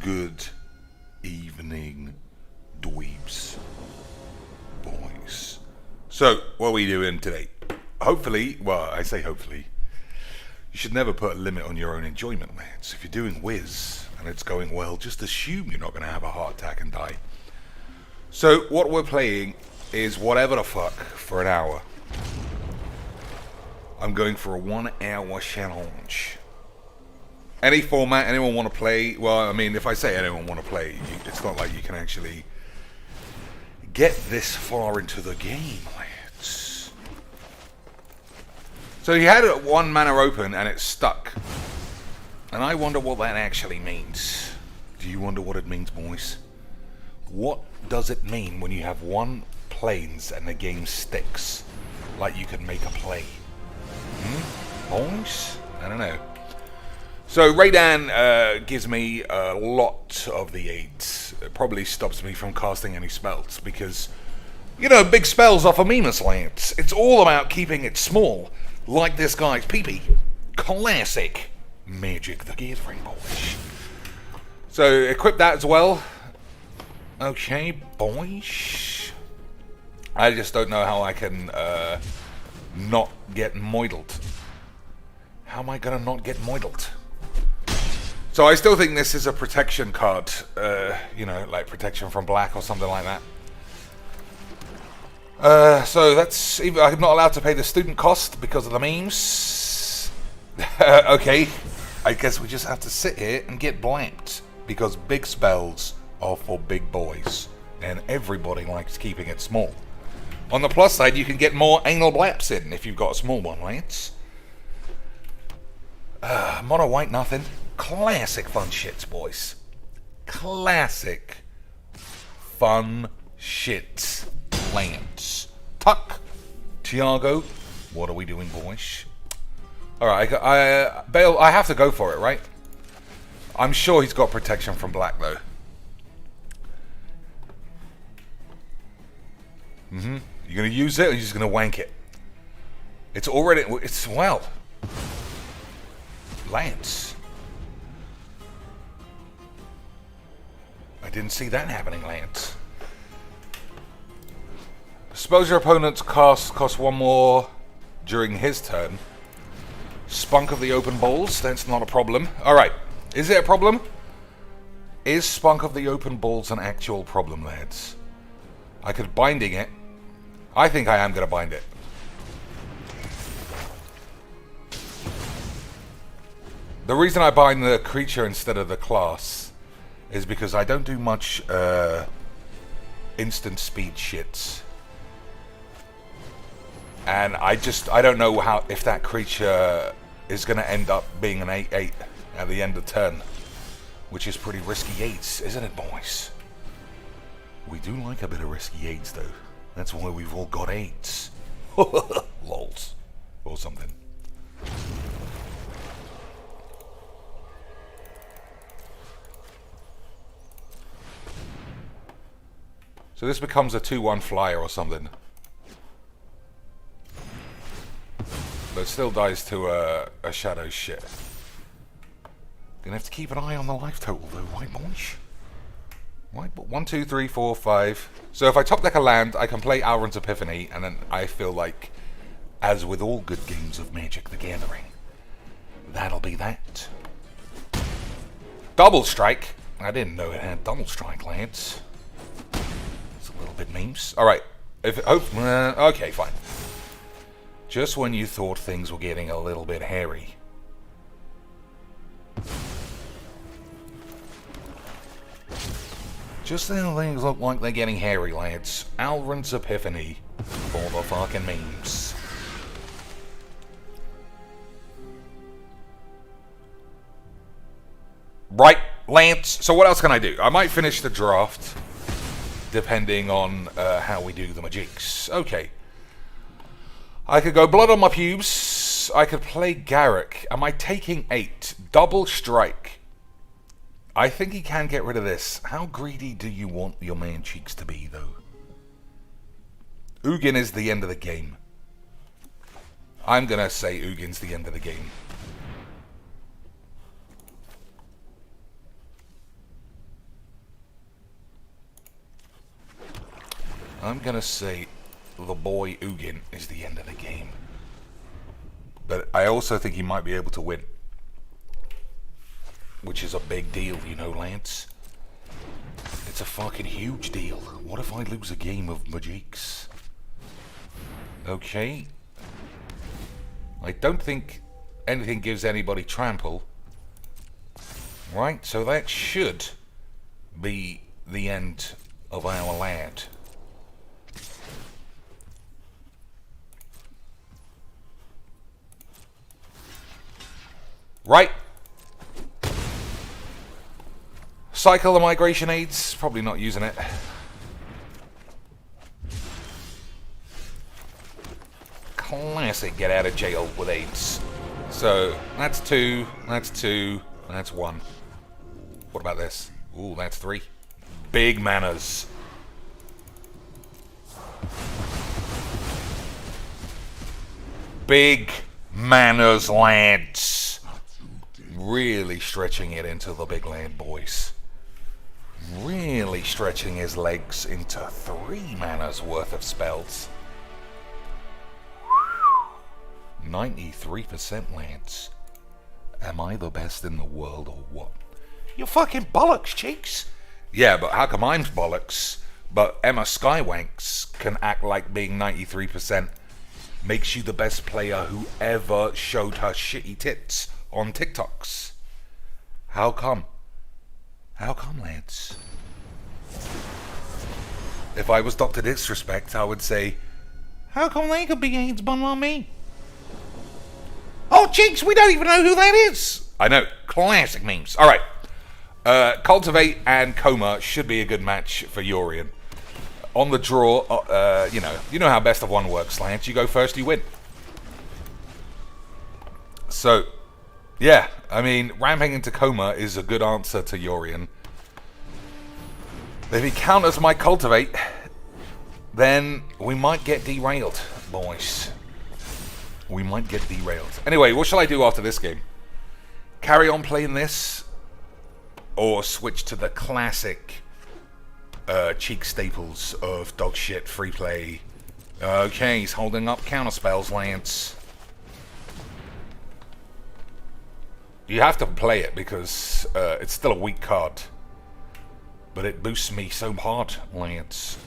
Good evening, dweebs, boys. So, what are we doing today? Hopefully, well, I say hopefully, you should never put a limit on your own enjoyment, lads. If you're doing whiz and it's going well, just assume you're not going to have a heart attack and die. So, what we're playing is whatever the fuck for an hour. I'm going for a 1 hour challenge. Any format, anyone want to play? Well, I mean, if I say anyone want to play, it's not like you can actually get this far into the game, lads. So he had one mana open and it stuck. And I wonder what that actually means. Do you wonder what it means, boys? What does it mean when you have one planes and the game sticks? Like you can make a play. Boys? I don't know. So Raydan gives me a lot of the aids. It probably stops me from casting any spells because, you know, big spells offer memus lands. It's all about keeping it small, like this guy's peepee. Classic Magic the Gathering, boys. So equip that as well. Okay, boys. I just don't know how I can not get moidled. How am I gonna not get moidled? So I still think this is a protection card, you know, like protection from black or something like that. So that's, I'm not allowed to pay the student cost because of the memes. Okay, I guess we just have to sit here and get blamped because big spells are for big boys and everybody likes keeping it small. On the plus side, you can get more anal blaps in if you've got a small one, lads. Mono white, nothing. Classic fun shits, boys. Classic fun shits. Lands. Tuck. Tiago. What are we doing, boys? Alright, Bale, I have to go for it, right? I'm sure he's got protection from black, though. You gonna use it, or you just gonna wank it? It's already, it's, well. Lance. I didn't see that happening, Lance. Suppose your opponent's cost one more during his turn. Spunk of the open balls, that's not a problem. Alright, is it a problem? Is Spunk of the open balls an actual problem, lads? I could binding it. I think I am going to bind it. The reason I bind the creature instead of the class is because I don't do much instant speed shits. And I don't know how if that creature is going to end up being an 8/8 at the end of turn. Which is pretty risky 8s, isn't it, boys? We do like a bit of risky 8s, though. That's why we've all got 8s. Lols. Or something. So this becomes a 2/1 flyer or something. But it still dies to a shadow shit. Gonna have to keep an eye on the life total though, right, boys? Right, but 1, 2, 3, 4, 5. So if I top deck a land, I can play Alrund's Epiphany, and then I feel like, as with all good games of Magic the Gathering, that'll be that. Double strike. I didn't know it had double strike, lads. It's a little bit memes. Alright. Okay, fine. Just when you thought things were getting a little bit hairy. Just when things look like they're getting hairy, lads. Alrund's Epiphany for the fucking memes. Right, Lance. So what else can I do? I might finish the draft, depending on how we do the magics. Okay. I could go Blood on my pubes. I could play Garrick. Am I taking 8? Double strike. I think he can get rid of this. How greedy do you want your man cheeks to be, though? Ugin is the end of the game. I'm going to say Ugin's the end of the game. I'm going to say the boy Ugin is the end of the game. But I also think he might be able to win. Which is a big deal, you know, Lance. It's a fucking huge deal. What if I lose a game of Magiques? Okay. I don't think anything gives anybody trample. Right, so that should be the end of our lad. Right. Cycle the migration aids. Probably not using it. Classic get out of jail with aids. So, that's 2, that's 2, that's 1. What about this? Ooh, that's 3. Big manners. Big manners, lads. Really stretching it into the big land, boys. Really stretching his legs into 3 manners worth of spells. 93% lads. Am I the best in the world or what? You're fucking bollocks, cheeks. Yeah, but how come I'm bollocks, but Emma Skywanks can act like being 93% makes you the best player who ever showed her shitty tits on TikToks? How come? How come, lads? If I was Dr. Disrespect, I would say, how come they could be AIDS but not me? Oh, cheeks, we don't even know who that is. I know, classic memes. All right. Cultivate and Coma should be a good match for Yorion. On the draw, you know how best of one works, Lance. You go first, you win. So, yeah, I mean, ramping into Coma is a good answer to Yorion. If he counters my Cultivate, then we might get derailed, boys. We might get derailed. Anyway, what shall I do after this game? Carry on playing this? Or switch to the classic cheek staples of dog shit free play? Okay, he's holding up counterspells, Lance. You have to play it because it's still a weak card. But it boosts me so hard, Lance.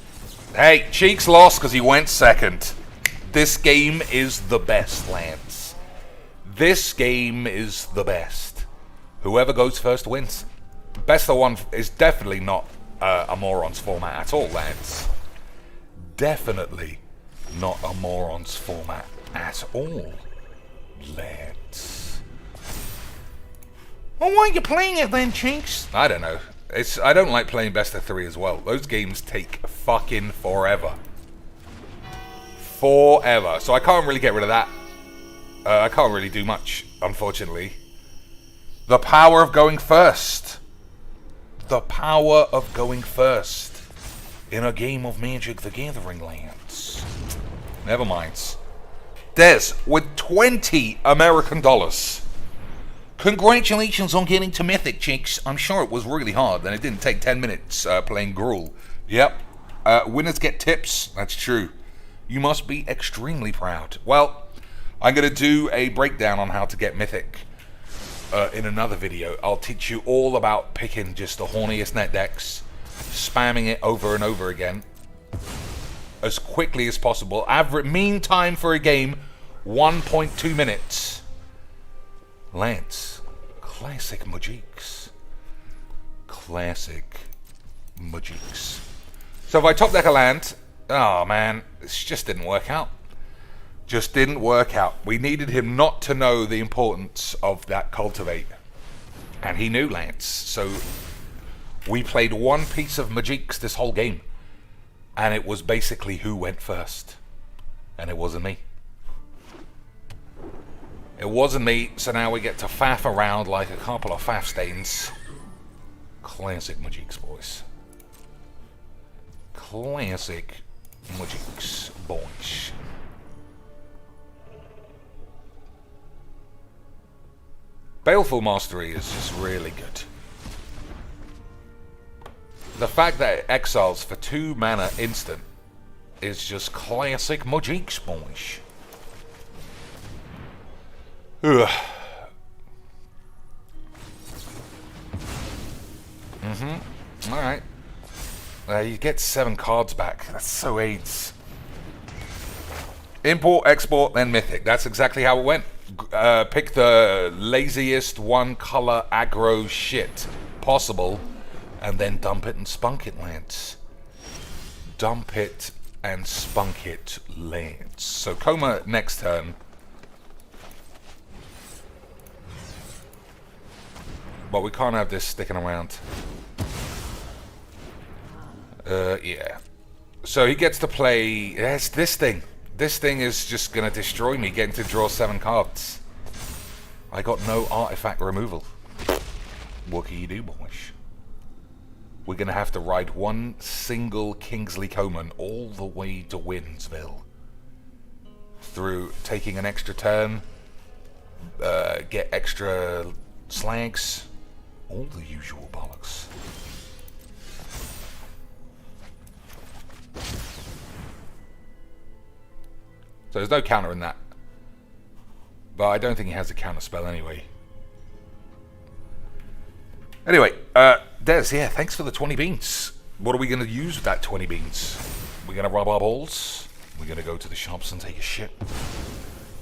Hey, Cheeks lost because he went second. This game is the best, Lance. This game is the best. Whoever goes first wins. Best of one is definitely not a Morons format at all, Lance. Definitely not a Morons format at all, Lance. Well, why are you playing it then, Cheeks? I don't know. I don't like playing best of 3 as well. Those games take fucking forever. Forever. So I can't really get rid of that. I can't really do much, unfortunately. The power of going first. The power of going first. In a game of Magic the Gathering lands. Never mind. Des, with 20 American dollars. Congratulations on getting to Mythic, chicks. I'm sure it was really hard, and it didn't take 10 minutes playing Gruul. Yep. Winners get tips. That's true. You must be extremely proud. Well, I'm going to do a breakdown on how to get Mythic in another video. I'll teach you all about picking just the horniest net decks, spamming it over and over again as quickly as possible. Average mean time for a game, 1.2 minutes. Lance, classic Magiques. Classic Magiques. So if I top deck a land, oh man, this just didn't work out. Just didn't work out. We needed him not to know the importance of that Cultivate. And he knew, Lance. So we played one piece of Magiques this whole game. And it was basically who went first. And it wasn't me. It wasn't me, so now we get to faff around like a couple of faff stains. Classic Magiques, boys. Classic Magiques, boys. Baleful Mastery is just really good. The fact that it exiles for 2 mana instant is just classic Mojiks, boys. Ugh. Alright. You get 7 cards back. That's so AIDS. Import, export, then mythic. That's exactly how it went. Pick the laziest one color aggro shit possible, and then dump it and spunk it, Lance. Dump it and spunk it, Lance. So Coma next turn. But we can't have this sticking around. Yeah. So he gets to play... Yes, this thing. This thing is just going to destroy me, getting to draw 7 cards. I got no artifact removal. What can you do, boys? We're going to have to ride one single Kingsley Coman all the way to Windsville. Through taking an extra turn, get extra slags, all the usual bollocks. So there's no counter in that. But I don't think he has a counter spell anyway. Anyway, Des, yeah, thanks for the 20 beans. What are we going to use with that 20 beans? We're going to rub our balls. We're going to go to the shops and take a shit.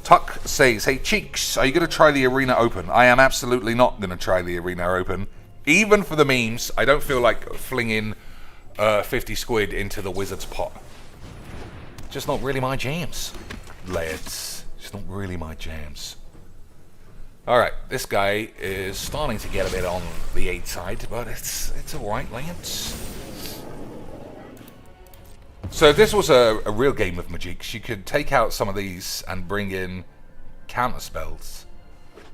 Tuck says, hey, Cheeks, are you going to try the Arena Open? I am absolutely not going to try the Arena Open. Even for the memes, I don't feel like flinging 50 squid into the Wizard's pot. Just not really my jams, lads. Just not really my jams. Alright, this guy is starting to get a bit on the 8 side, but it's alright, lads. So if this was a real game of Magics, you could take out some of these and bring in counter spells.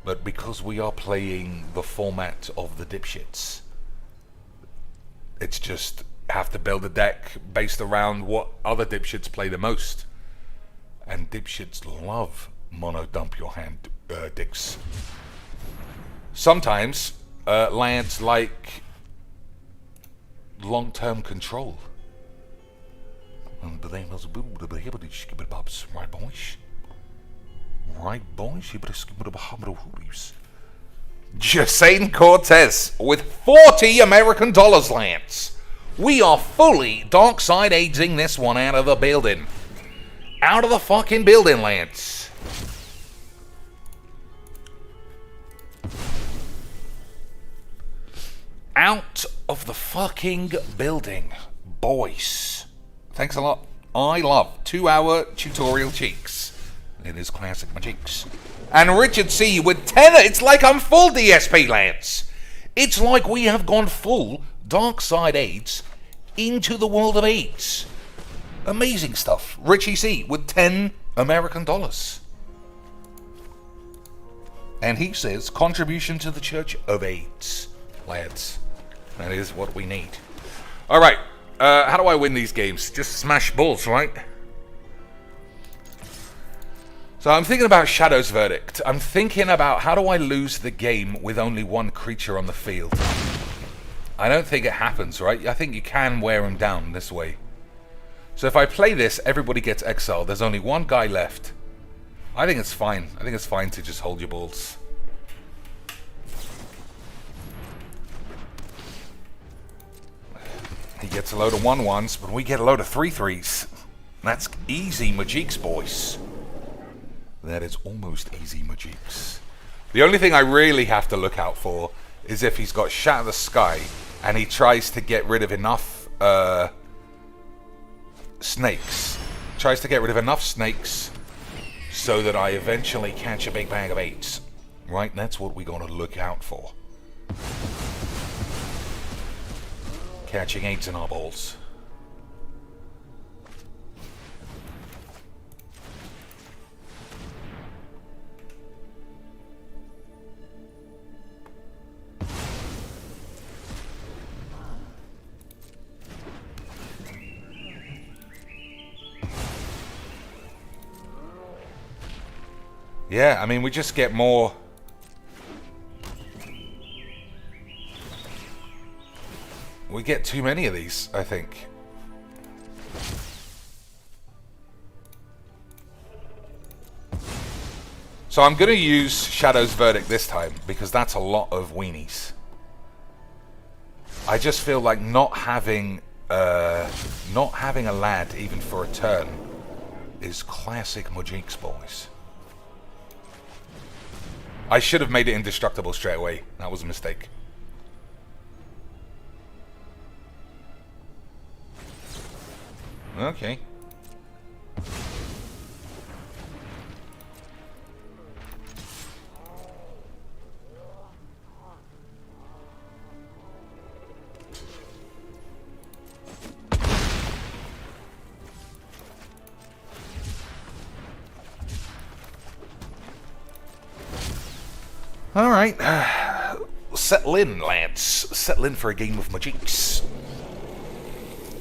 But because we are playing the format of the dipshits, it's just have to build a deck based around what other dipshits play the most. And dipshits love mono dump your hand dicks. Sometimes lands like long-term control. Right, boys? Right, boys? Jason Cortez with 40 American dollars, Lance. We are fully dark side aging this one out of the building. Out of the fucking building, Lance. Out of the fucking building, boys. Thanks a lot. I love 2-hour tutorial cheeks. It is classic my cheeks. And Richard C with 10. It's like I'm full DSP, Lance. It's like we have gone full dark side AIDS into the world of AIDS. Amazing stuff. Richie C with 10 American dollars. And he says, contribution to the Church of AIDS. Lads, that is what we need. Alright, how do I win these games? Just smash balls, right? So I'm thinking about Shadow's Verdict. I'm thinking about how do I lose the game with only one creature on the field. I don't think it happens, right? I think you can wear him down this way. So if I play this, everybody gets exiled. There's only one guy left. I think it's fine. I think it's fine to just hold your balls. He gets a load of 1/1s, but we get a load of 3/3s. That's easy Magics, boys. That is almost easy Magics. The only thing I really have to look out for is if he's got Shatter the Sky and he tries to get rid of enough snakes. Tries to get rid of enough snakes so that I eventually catch a big bag of 8s. Right, that's what we gotta look out for. Catching 8s in our balls. Yeah, I mean, we just get more. We get too many of these, I think. So I'm going to use Shadow's Verdict this time, because that's a lot of weenies. I just feel like not having a lad even for a turn is classic Mojiks, boys. I should have made it indestructible straight away. That was a mistake. Okay. Alright, settle in, lads. Settle in for a game of Mojiks.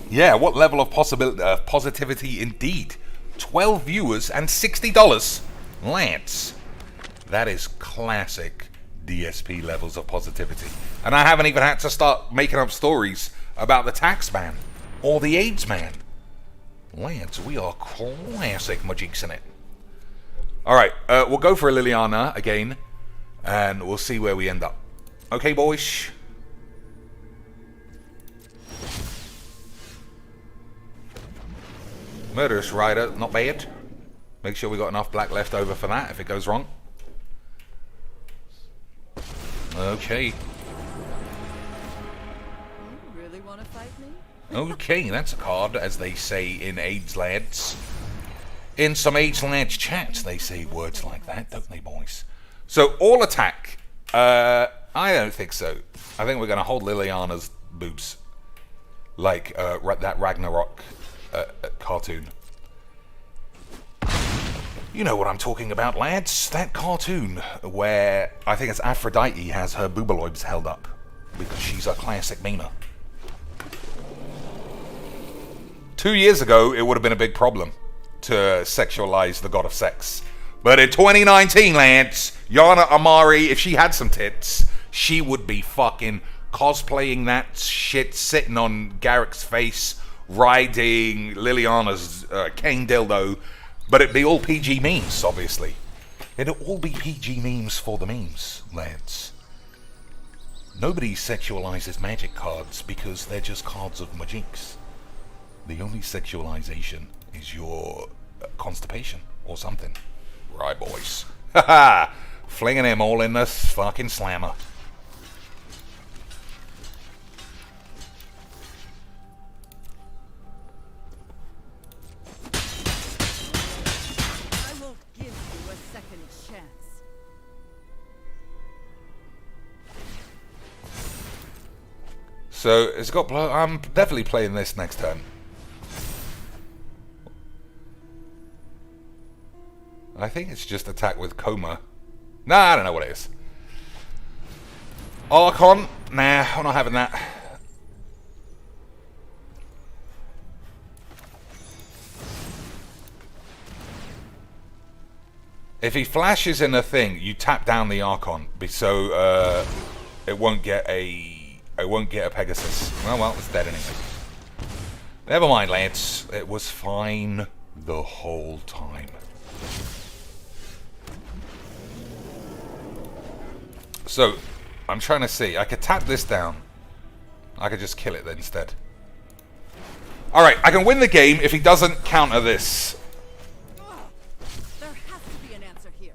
Yeah, what level of positivity indeed. 12 viewers and $60. Lads, that is classic DSP levels of positivity. And I haven't even had to start making up stories about the tax man or the AIDS man. Lads, we are classic Mojiks in it. Alright, we'll go for a Liliana again. And we'll see where we end up. Okay, boys? Murderous Rider, not bad. Make sure we got enough black left over for that if it goes wrong. Okay. You really want to fight me? Okay, that's a card, as they say in AIDS lads. In some AIDS lads chats, they say words like that, don't they, boys? So, all attack. I don't think so. I think we're going to hold Liliana's boobs. Like that Ragnarok cartoon. You know what I'm talking about, lads. That cartoon where I think it's Aphrodite has her boobaloids held up. Because she's a classic memer. 2 years ago, it would have been a big problem to sexualize the god of sex. But in 2019, lads, Yana Amari, if she had some tits, she would be fucking cosplaying that shit, sitting on Garrick's face, riding Liliana's cane dildo. But it'd be all PG memes, obviously. It'd all be PG memes for the memes, lads. Nobody sexualizes magic cards because they're just cards of Mojiks. The only sexualization is your constipation or something. Right, boys. Haha! Flinging him all in the fucking slammer. I will give you a second chance. So, it's got blow. I'm definitely playing this next turn. I think it's just attack with coma. Nah, I don't know what it is. Archon? Nah, I'm not having that. If he flashes in a thing, you tap down the Archon, so it won't get a Pegasus. Well, it's dead anyway. Never mind, lads. It was fine the whole time. So, I'm trying to see. I could tap this down. I could just kill it then instead. Alright, I can win the game if he doesn't counter this. There has to be an answer here.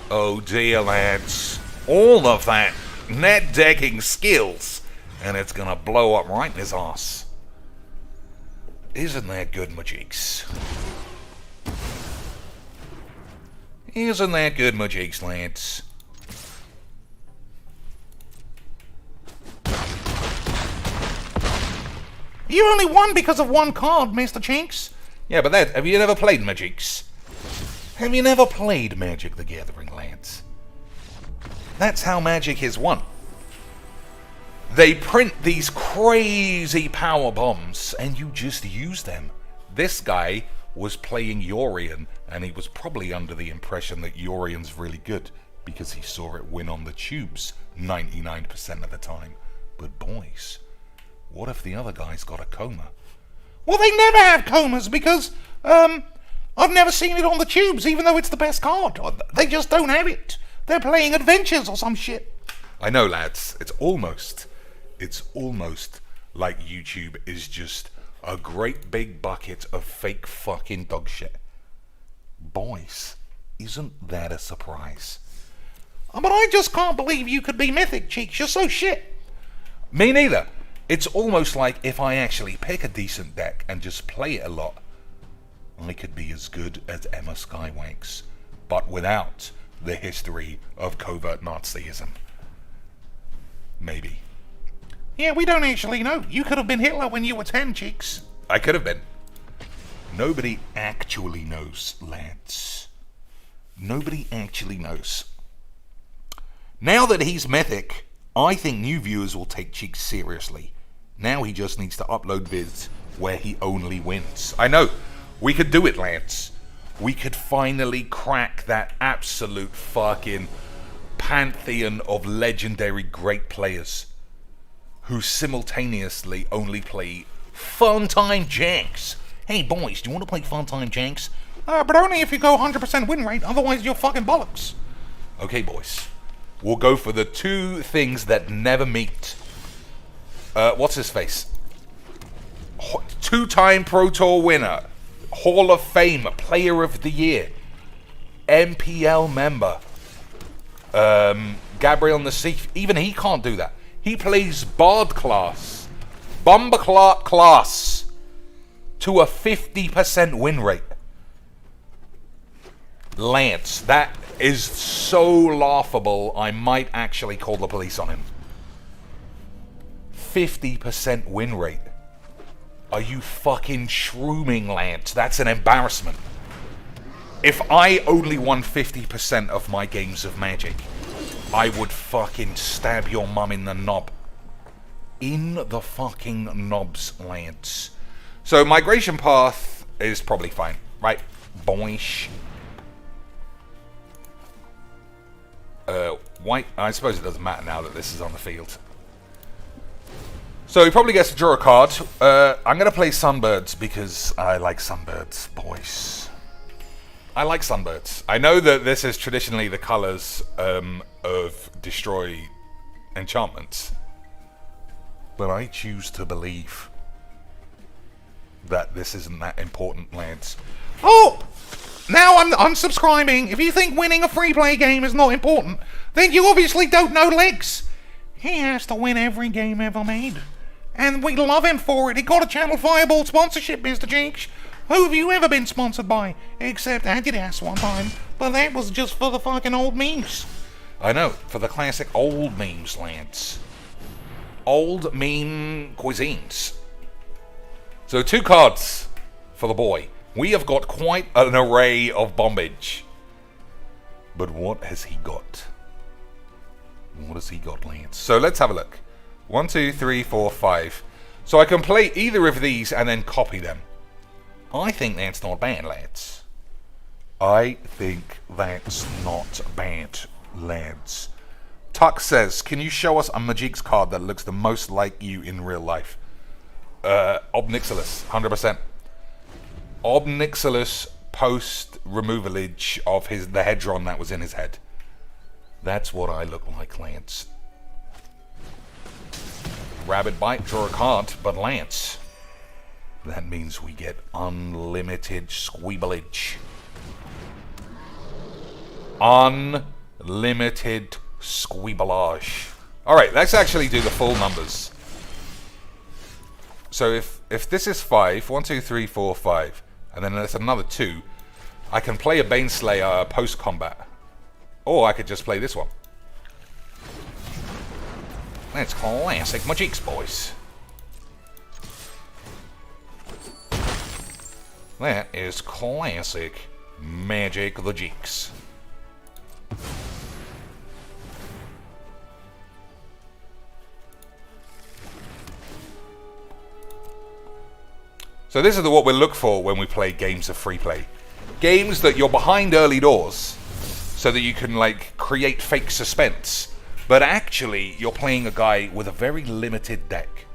Oh dear, lads. All of that net decking skills, and it's gonna blow up right in his arse. Isn't that good, Mojiks? Isn't that good, Mojiks, lads? You only won because of one card, Mr. Chinks. Yeah, but have you never played Mojiks? Have you never played Magic the Gathering, lads? That's how Magic is won. They print these crazy power bombs, and you just use them. This guy was playing Yorion, and he was probably under the impression that Yorion's really good, because he saw it win on the tubes 99% of the time. But boys, what if the other guy's got a coma? Well, they never have comas, because, I've never seen it on the tubes, even though it's the best card. They just don't have it. They're playing Adventures or some shit. I know, lads. It's almost like YouTube is just a great big bucket of fake fucking dog shit. Boys, isn't that a surprise? But I just can't believe you could be Mythic, Cheeks. You're so shit. Me neither. It's almost like if I actually pick a decent deck and just play it a lot, I could be as good as Emma Skywanks, but without the history of covert Nazism. Maybe. Yeah, we don't actually know. You could have been Hitler when you were 10, Cheeks. I could have been. Nobody actually knows, lads. Nobody actually knows. Now that he's Mythic, I think new viewers will take Cheeks seriously. Now he just needs to upload vids where he only wins. I know. We could do it, lads. We could finally crack that absolute fucking pantheon of legendary great players who simultaneously only play Funtime Janks. Hey boys, do you want to play Funtime Janks? But only if you go 100% win rate, otherwise you're fucking bollocks. Okay boys, we'll go for the two things that never meet. What's his face? Two-time Pro Tour winner, Hall of Fame, Player of the Year, MPL member, Gabriel Nassif. Even he can't do that. He plays Bard class, Bomberclart class, to a 50% win rate. Lance, that is so laughable, I might actually call the police on him. 50% win rate. Are you fucking shrooming, Lance? That's an embarrassment. If I only won 50% of my games of Magic, I would fucking stab your mum in the knob. In the fucking knobs, Lance. So Migration Path is probably fine, right? Boish. White, I suppose it doesn't matter now that this is on the field. So he probably gets to draw a card. I'm going to play Sunbirds because I like Sunbirds, boys. I like Sunbirds. I know that this is traditionally the colours of Destroy enchantments, but I choose to believe that this isn't that important, lads. Oh! Now I'm unsubscribing. If you think winning a free play game is not important, then you obviously don't know Legs. He has to win every game ever made. And we love him for it. He got a Channel Fireball sponsorship, Mr. Jinx. Who have you ever been sponsored by? Except Adidas one time. But that was just for the fucking old memes. I know, for the classic old memes, lads. Old meme cuisines. So 2 cards for the boy. We have got quite an array of bombage. But what has he got? What has he got, Lance? So let's have a look. 1, 2, 3, 4, 5. So I can play either of these and then copy them. I think that's not bad, lads. I think that's not bad, lads. Tuck says, can you show us a Magic's card that looks the most like you in real life? Obnixilis, 100%. Obnixilis post removalage of the hedron that was in his head. That's what I look like, Lance. Rabbit bite, draw a card, but Lance, that means we get unlimited squeebalage. Unlimited squeebalage. Alright, let's actually do the full numbers. So if this is 5, 1, 2, 3, 4, 5, and then there's another 2, I can play a Baneslayer post-combat. Or I could just play this one. That's classic Magic's, boys. That is classic Magic the Jeeks. So this is what we look for when we play games of free play. Games that you're behind early doors, so that you can like create fake suspense. But actually, you're playing a guy with a very limited deck.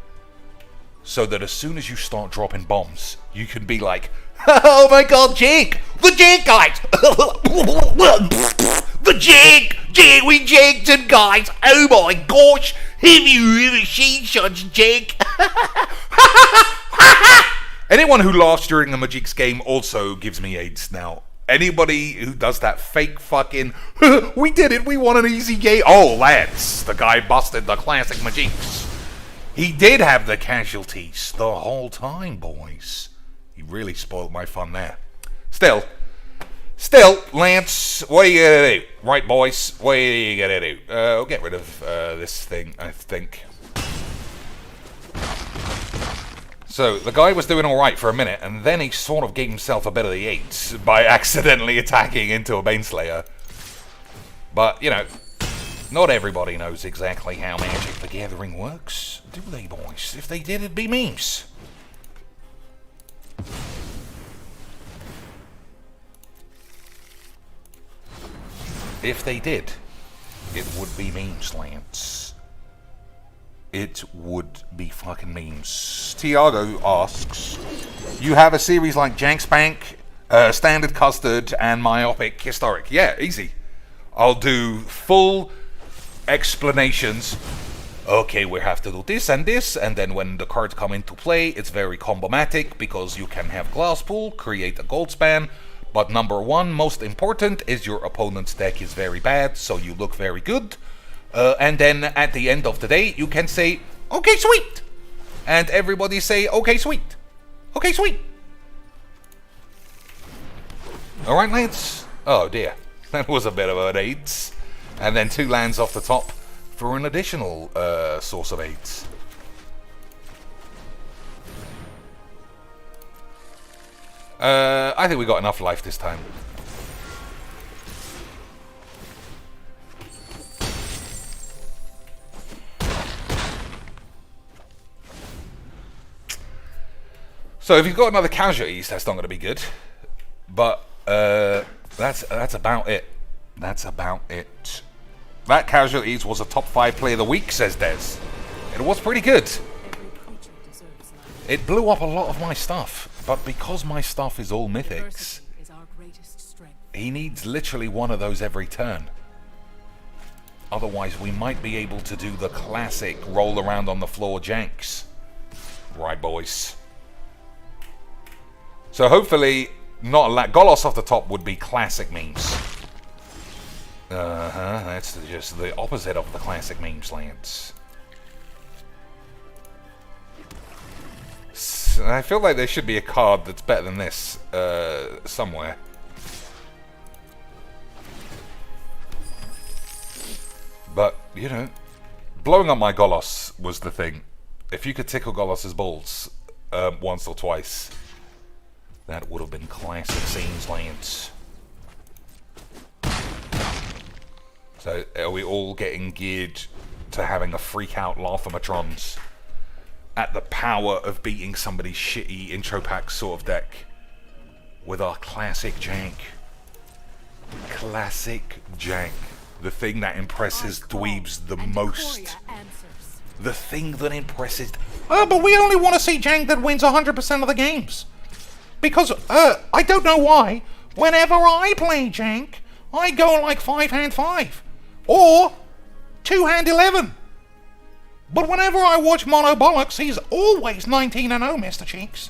so that as soon as you start dropping bombs, you can be like, oh my god, Jake! The Jake guys! The Jake! Jake, we jaked him, guys! Oh my gosh! Have you ever seen such Jake? Anyone who laughs during a Magic's game also gives me AIDS now. Anybody who does that fake fucking, we did it, we won an easy game. Oh, lads, the guy busted the classic Magics. He did have the casualties the whole time, boys. He really spoiled my fun there. Still, Lance, what are you gonna do? Right, boys, what are you gonna do? We'll get rid of this thing, I think. So, the guy was doing alright for a minute, and then he sort of gave himself a bit of the eights by accidentally attacking into a Baneslayer. But, you know, not everybody knows exactly how Magic the Gathering works, do they, boys? If they did, it'd be memes. If they did, it would be memes, Lance. It would be fucking memes. Tiago asks, you have a series like Janks Bank, Standard Custard, and Myopic Historic. Yeah, easy. I'll do full explanations. Okay, we have to do this, and then when the cards come into play, it's very combomatic, because you can have Glass Pool, create a gold span, but number one, most important, is your opponent's deck is very bad, so you look very good. And then at the end of the day, you can say, okay, sweet. And everybody say, okay, sweet. Okay, sweet. Alright, Lance. Oh, dear. That was a bit of an 8. And then 2 lands off the top for an additional source of 8. I think we got enough life this time. So if you've got another casualties, that's not going to be good. But that's about it. That's about it. That casualties was a top 5 play of the week, says Des. It was pretty good. It blew up a lot of my stuff, but because my stuff is all mythics, he needs literally one of those every turn. Otherwise, we might be able to do the classic roll around on the floor janks. Right, boys. So hopefully, not a Golos off the top would be classic memes. That's just the opposite of the classic memes, Lance. I feel like there should be a card that's better than this somewhere. But, you know, blowing up my Golos was the thing. If you could tickle Golos's balls once or twice, that would have been classic scenes, Lance. So, are we all getting geared to having a freak-out Laugh-O-Matrons at the power of beating somebody's shitty intro pack sort of deck with our classic jank? Classic jank. The thing that impresses dweebs the most. The thing that impresses... Oh, but we only want to see jank that wins 100% of the games. Because, I don't know why, whenever I play jank, I go like 5-hand 5. Or 2-hand 11. But whenever I watch Mono Bollocks, he's always 19-0, Mr. Cheeks.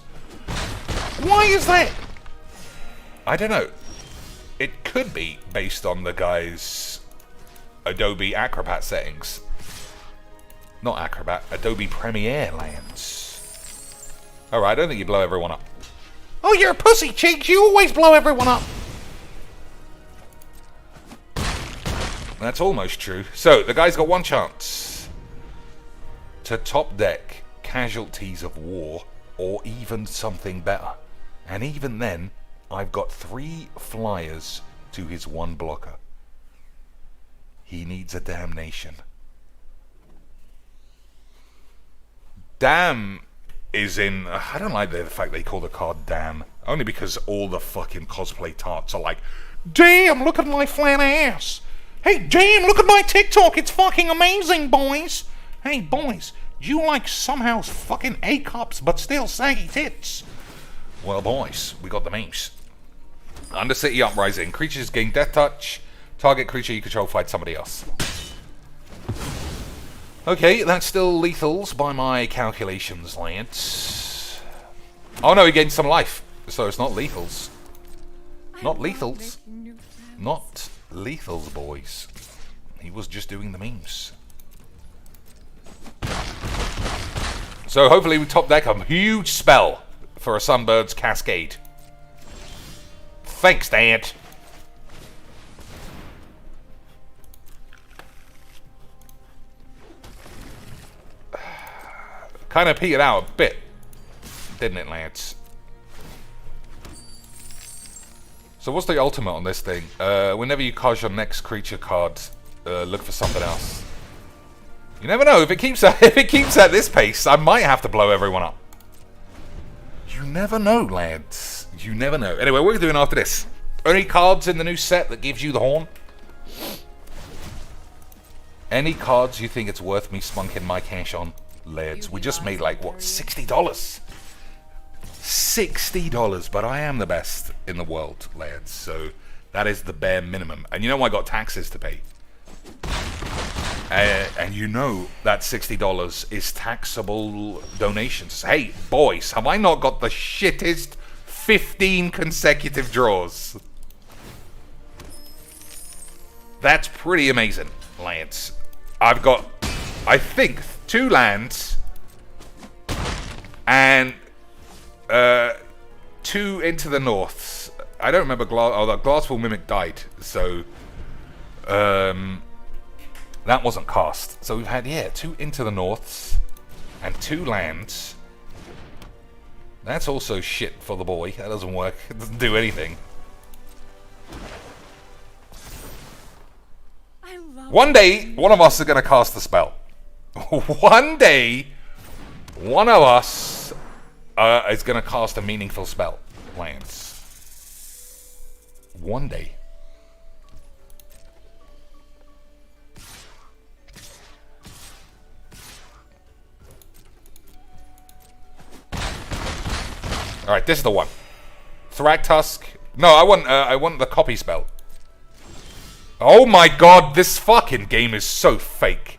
Why is that? I don't know. It could be based on the guy's Adobe Acrobat settings. Not Acrobat, Adobe Premiere lands. Alright, I don't think you blow everyone up. Oh, you're a pussy, Cheeks. You always blow everyone up. That's almost true. So, the guy's got one chance to top deck Casualties of War, or even something better. And even then, I've got 3 flyers to his 1 blocker. He needs a damnation. Damn is in... I don't like the fact they call the card Damn. Only because all the fucking cosplay tarts are like, damn, look at my flat ass. Hey, damn, look at my TikTok. It's fucking amazing, boys. Hey, boys, You like somehow fucking A-cups, but still saggy tits. Well, boys, we got the memes. Undercity Uprising. Creatures gain death touch. Target creature you control fight somebody else. Okay, that's still lethals by my calculations, Lance. Oh no, he gained some life. So it's not lethals. Not lethals. Not lethals, boys. He was just doing the memes. So hopefully we top deck a huge spell for a Sunbird's Cascade. Thanks, Dad. Kind of petered out a bit, didn't it, Lance? So what's the ultimate on this thing? Whenever you cast your next creature card, look for something else. You never know. If it keeps at this pace, I might have to blow everyone up. You never know, lads. You never know. Anyway, what are we doing after this? Any cards in the new set that gives you the horn? Any cards you think it's worth me spunking my cash on, lads? We just made like, what, $60? $60, but I am the best in the world, lads. So that is the bare minimum. And you know I got taxes to pay. And you know that $60 is taxable donations. Hey, boys, have I not got the shittest 15 consecutive draws? That's pretty amazing, Lance. I've got, I think, 2 lands and 2 into the norths. I don't remember the Glassful Mimic died, so that wasn't cast. So we've had, 2 into the norths and 2 lands. That's also shit for the boy. That doesn't work. It doesn't do anything. One day, one of us is going to cast the spell. One day, one of us is going to cast a meaningful spell, Lance. One day. Alright, this is the one. Thragtusk. No, I want the copy spell. Oh my god, this fucking game is so fake.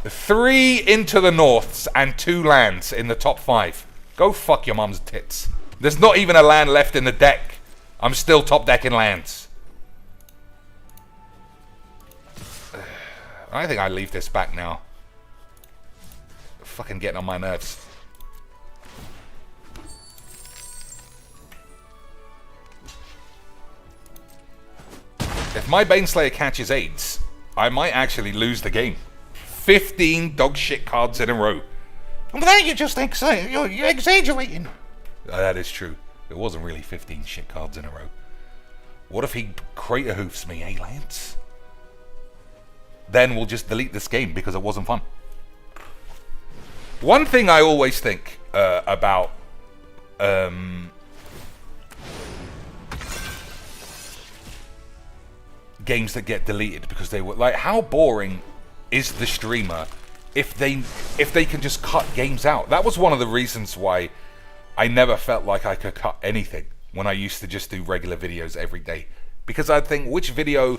3 into the norths and 2 lands in the top 5. Go fuck your mum's tits. There's not even a land left in the deck. I'm still top decking lands. I think I leave this back now. Fucking getting on my nerves. If my Baneslayer catches AIDS, I might actually lose the game. 15 dog shit cards in a row. Well, there you're just excited. You're exaggerating. That is true. It wasn't really 15 shit cards in a row. What if he crater hoofs me, eh, Lance? Then we'll just delete this game because it wasn't fun. One thing I always think about games that get deleted because they were like, how boring is the streamer if they can just cut games out? That was one of the reasons why I never felt like I could cut anything when I used to just do regular videos every day, because I'd think, which video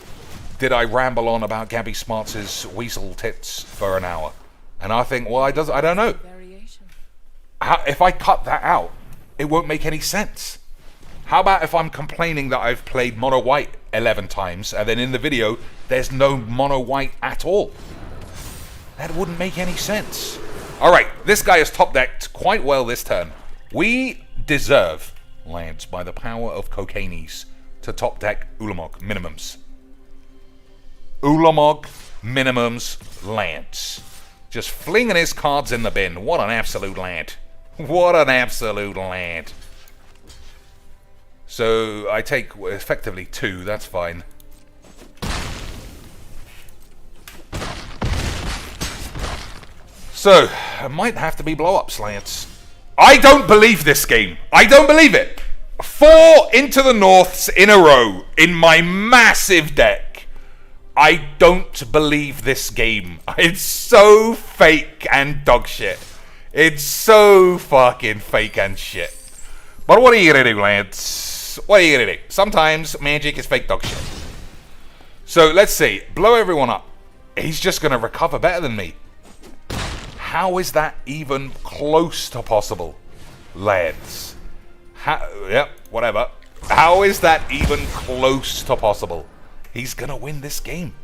did I ramble on about Gabby Smarts' weasel tits for an hour? And I think, well, I don't know. If I cut that out, it won't make any sense. How about if I'm complaining that I've played mono white 11 times and then in the video there's no mono white at all? That wouldn't make any sense. Alright, this guy is top decked quite well this turn. We deserve, Lance, by the power of Cocainies, to top deck Ulamog minimums. Ulamog minimums, Lance. Just flinging his cards in the bin. What an absolute lad. What an absolute lad. So I take effectively 2, that's fine. So, it might have to be blow-ups, Lance. I don't believe this game. I don't believe it. 4 into the norths in a row in my massive deck. I don't believe this game. It's so fake and dog shit. It's so fucking fake and shit. But what are you gonna do, lads? What are you gonna do? Sometimes magic is fake dog shit. So let's see. Blow everyone up. He's just gonna recover better than me. How is that even close to possible, lads? Yep, whatever. How is that even close to possible? He's gonna win this game.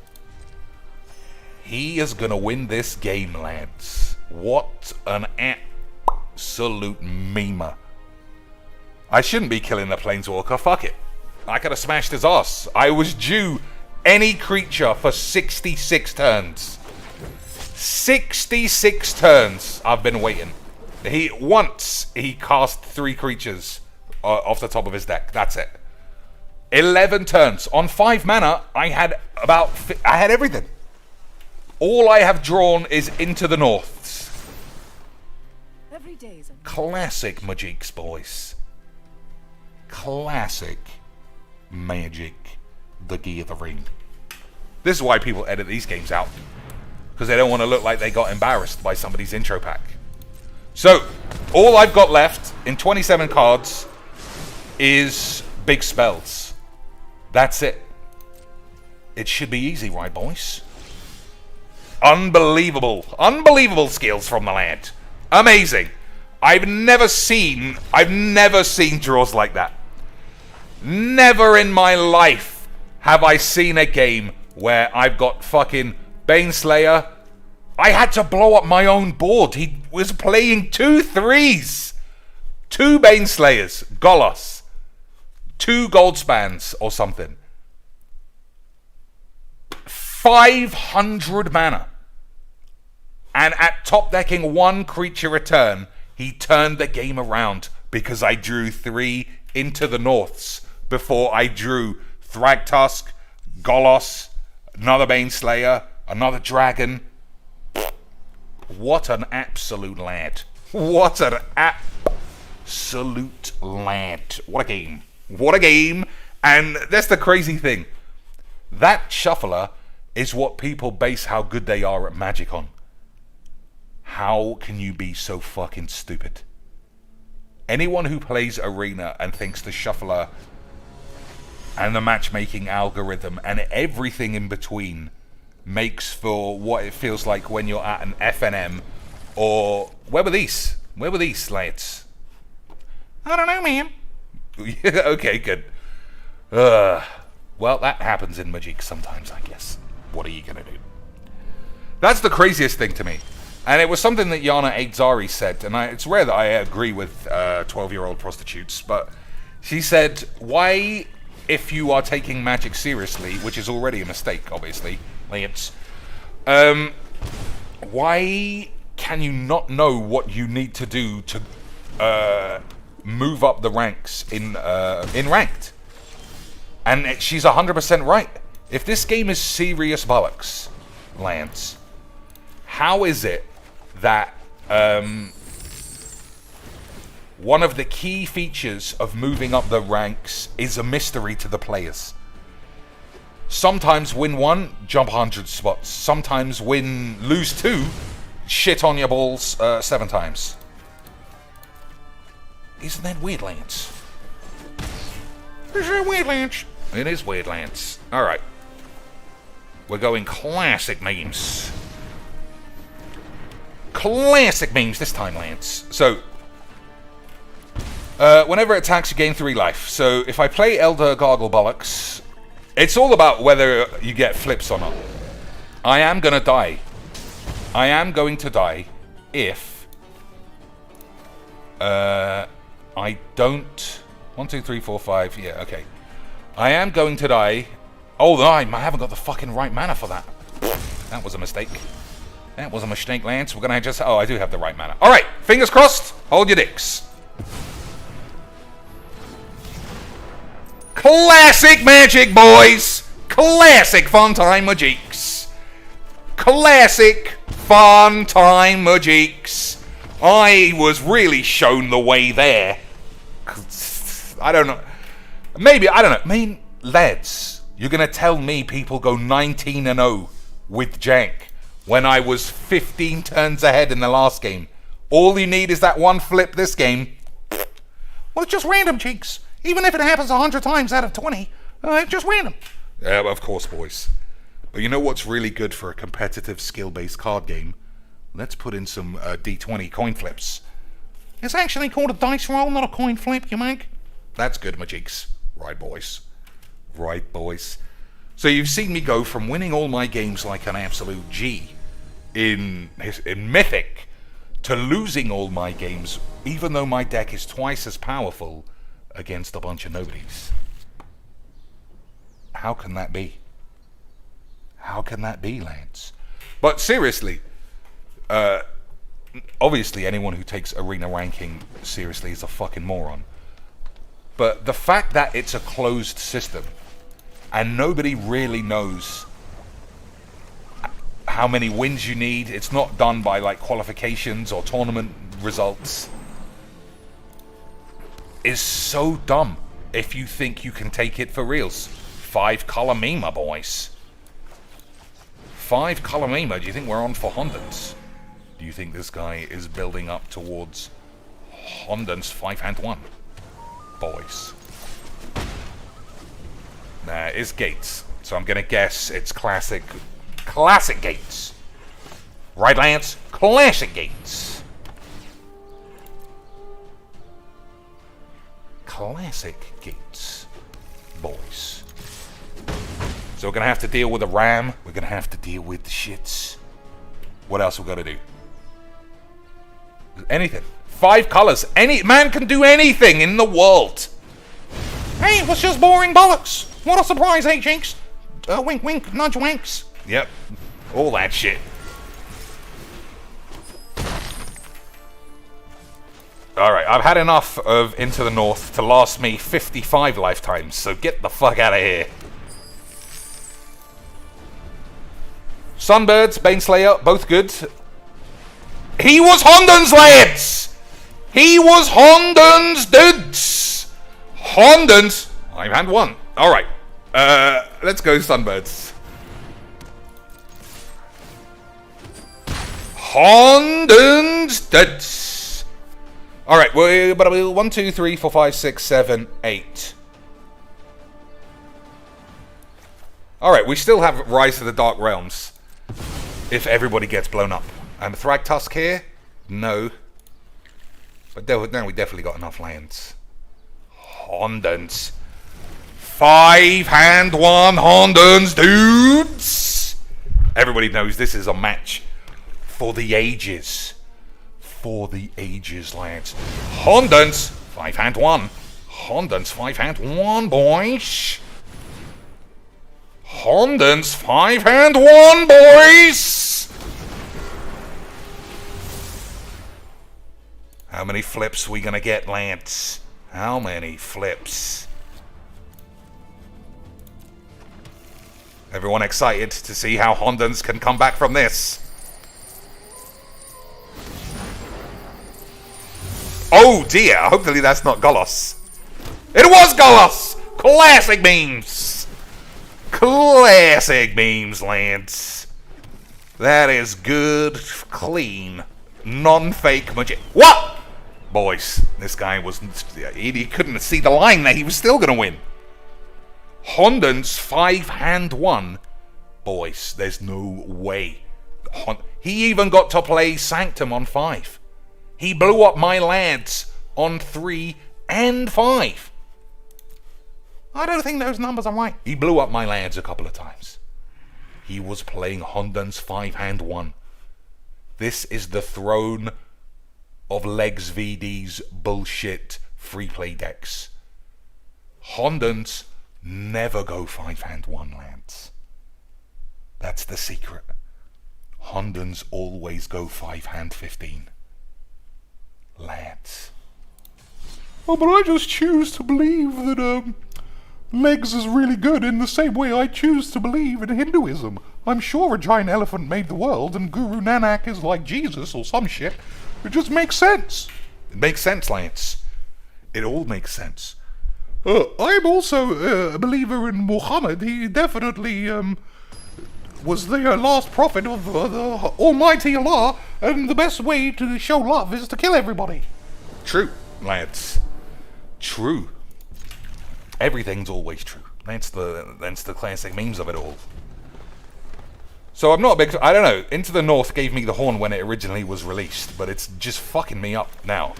He is gonna win this game, lads. What an absolute memer. I shouldn't be killing the Planeswalker. Fuck it. I could have smashed his ass. I was due any creature for 66 turns. 66 turns I've been waiting. Once he cast 3 creatures off the top of his deck. That's it. 11 turns. On 5 mana, I had everything. All I have drawn is Into the Norths. Every day is a Classic Magics, boys. Classic Magic the Gathering. This is why people edit these games out. Because they don't want to look like they got embarrassed by somebody's intro pack. So, all I've got left in 27 cards is big spells. That's it. It should be easy, right, boys? Unbelievable. Unbelievable skills from the lad. Amazing. I've never seen draws like that. Never in my life have I seen a game where I've got fucking Baneslayer. I had to blow up my own board. He was playing 2 3s. 2 Baneslayers. Golos. 2 Goldspans or something. 500 mana. And at top decking 1 creature a turn, he turned the game around because I drew 3 Into the Norths before I drew Thragtusk, Golos, another Baneslayer, another dragon. What an absolute lad. What an absolute lad. What a game. What a game. And that's the crazy thing. That shuffler is what people base how good they are at Magic on. How can you be so fucking stupid? Anyone who plays Arena and thinks the shuffler and the matchmaking algorithm and everything in between makes for what it feels like when you're at an FNM or... Where were these? Where were these, lads? I don't know, man. Okay, good. Well, that happens in Magic sometimes, I guess. What are you going to do? That's the craziest thing to me. And it was something that Yana Aidzari said, and it's rare that I agree with 12-year-old prostitutes, but she said, why, if you are taking Magic seriously, which is already a mistake, obviously, Lance, why can you not know what you need to do to move up the ranks in Ranked? And she's 100% right. If this game is serious bollocks, Lance, how is it that one of the key features of moving up the ranks is a mystery to the players? Sometimes win 1, jump 100 spots. Sometimes lose 2, shit on your balls 7 times. Isn't that weird, Lance? Is it weird, Lance? It is weird, Lance. Alright. We're going classic memes. Classic memes this time, Lance. So, whenever it attacks, you gain 3 life. So, if I play Elder Gargle Bollocks, it's all about whether you get flips or not. I am going to die. I am going to die if I don't... 1, 2, 3, 4, 5. Yeah, okay. I am going to die. Oh, I haven't got the fucking right mana for that. That was a mistake. That was a mistake, Lance. We're going to just... Oh, I do have the right mana. All right. Fingers crossed. Hold your dicks. Classic Magic, boys. Classic Fun Time Magics. Classic Fun Time Magics. I was really shown the way there. I don't know. Maybe, I don't know. I mean, lads, You're going to tell me people go 19-0 with jank when I was 15 turns ahead in the last game. All you need is that one flip this game. Well, it's just random, Cheeks. Even if it happens 100 times out of 20, it's just random. Yeah, of course, boys. But you know what's really good for a competitive skill-based card game? Let's put in some D20 coin flips. It's actually called a dice roll, not a coin flip, you mag. That's good, my cheeks. Right, boys. Right, boys. So you've seen me go from winning all my games like an absolute G in Mythic to losing all my games, even though my deck is twice as powerful against a bunch of nobodies. How can that be? How can that be, Lance? But seriously, obviously anyone who takes arena ranking seriously is a fucking moron. But the fact that it's a closed system and nobody really knows how many wins you need, it's not done by like qualifications or tournament results, is so dumb if you think you can take it for reals. 5-color Mima, boys. 5-color Mima, do you think we're on for Hondens? Do you think this guy is building up towards Hondens 5-1? Boys. Nah, it's Gates. So I'm gonna guess it's classic Gates. Right, Lance? Classic Gates. Classic Gates. Boys. So we're gonna have to deal with the Ram. We're gonna have to deal with the shits. What else we gotta do? Anything. 5 colors. Any man can do anything in the world. Hey, it was just boring bollocks. What a surprise, eh, Jinx? Wink, wink, nudge, wanks. Yep. All that shit. Alright, I've had enough of Into the North to last me 55 lifetimes, so get the fuck out of here. Sunbirds, Baneslayer, both good. He was Hondens, lads! He was Hondens, dudes! Hondens! I've had one. Alright. Let's go Sunbirds. Hondens, dudes! Alright, we're 1, 2, 3, 4, 5, 6, 7, 8. Alright, we still have Rise to the Dark Realms. If everybody gets blown up. And Thragtusk here? No. But now we definitely got enough lands. Hondens. 5-1 Hondens, dudes! Everybody knows this is a match for the ages. For the ages, lads. Hondens. 5-1. Hondens 5-1, boys. Hondens 5-1, boys! How many flips we gonna get, Lance? How many flips? Everyone excited to see how Hondens can come back from this. Oh dear, hopefully that's not Golos. It was Golos! Classic memes! Classic memes, Lance. That is good, clean, non-fake magic. What? Boys, this guy was... He couldn't see the line there. He was still going to win. Hondens 5-1. Boys, there's no way. He even got to play Sanctum on 5. He blew up my lads on 3 and 5. I don't think those numbers are right. He blew up my lads a couple of times. He was playing Hondens 5-1. This is the throne of Legs VD's bullshit free play decks. Hondens never go 5-1, lads. That's the secret. Hondens always go 5-15. Lads. Oh, but I just choose to believe that, Legs is really good in the same way I choose to believe in Hinduism. I'm sure a giant elephant made the world and Guru Nanak is like Jesus or some shit. It just makes sense. It makes sense, Lance. It all makes sense. I'm also a believer in Muhammad. He definitely was the last prophet of the Almighty Allah, and the best way to show love is to kill everybody. True, lads. True. Everything's always true. That's the classic memes of it all. So I'm not a big... I don't know. Into the North gave me the horn when it originally was released, but it's just fucking me up now.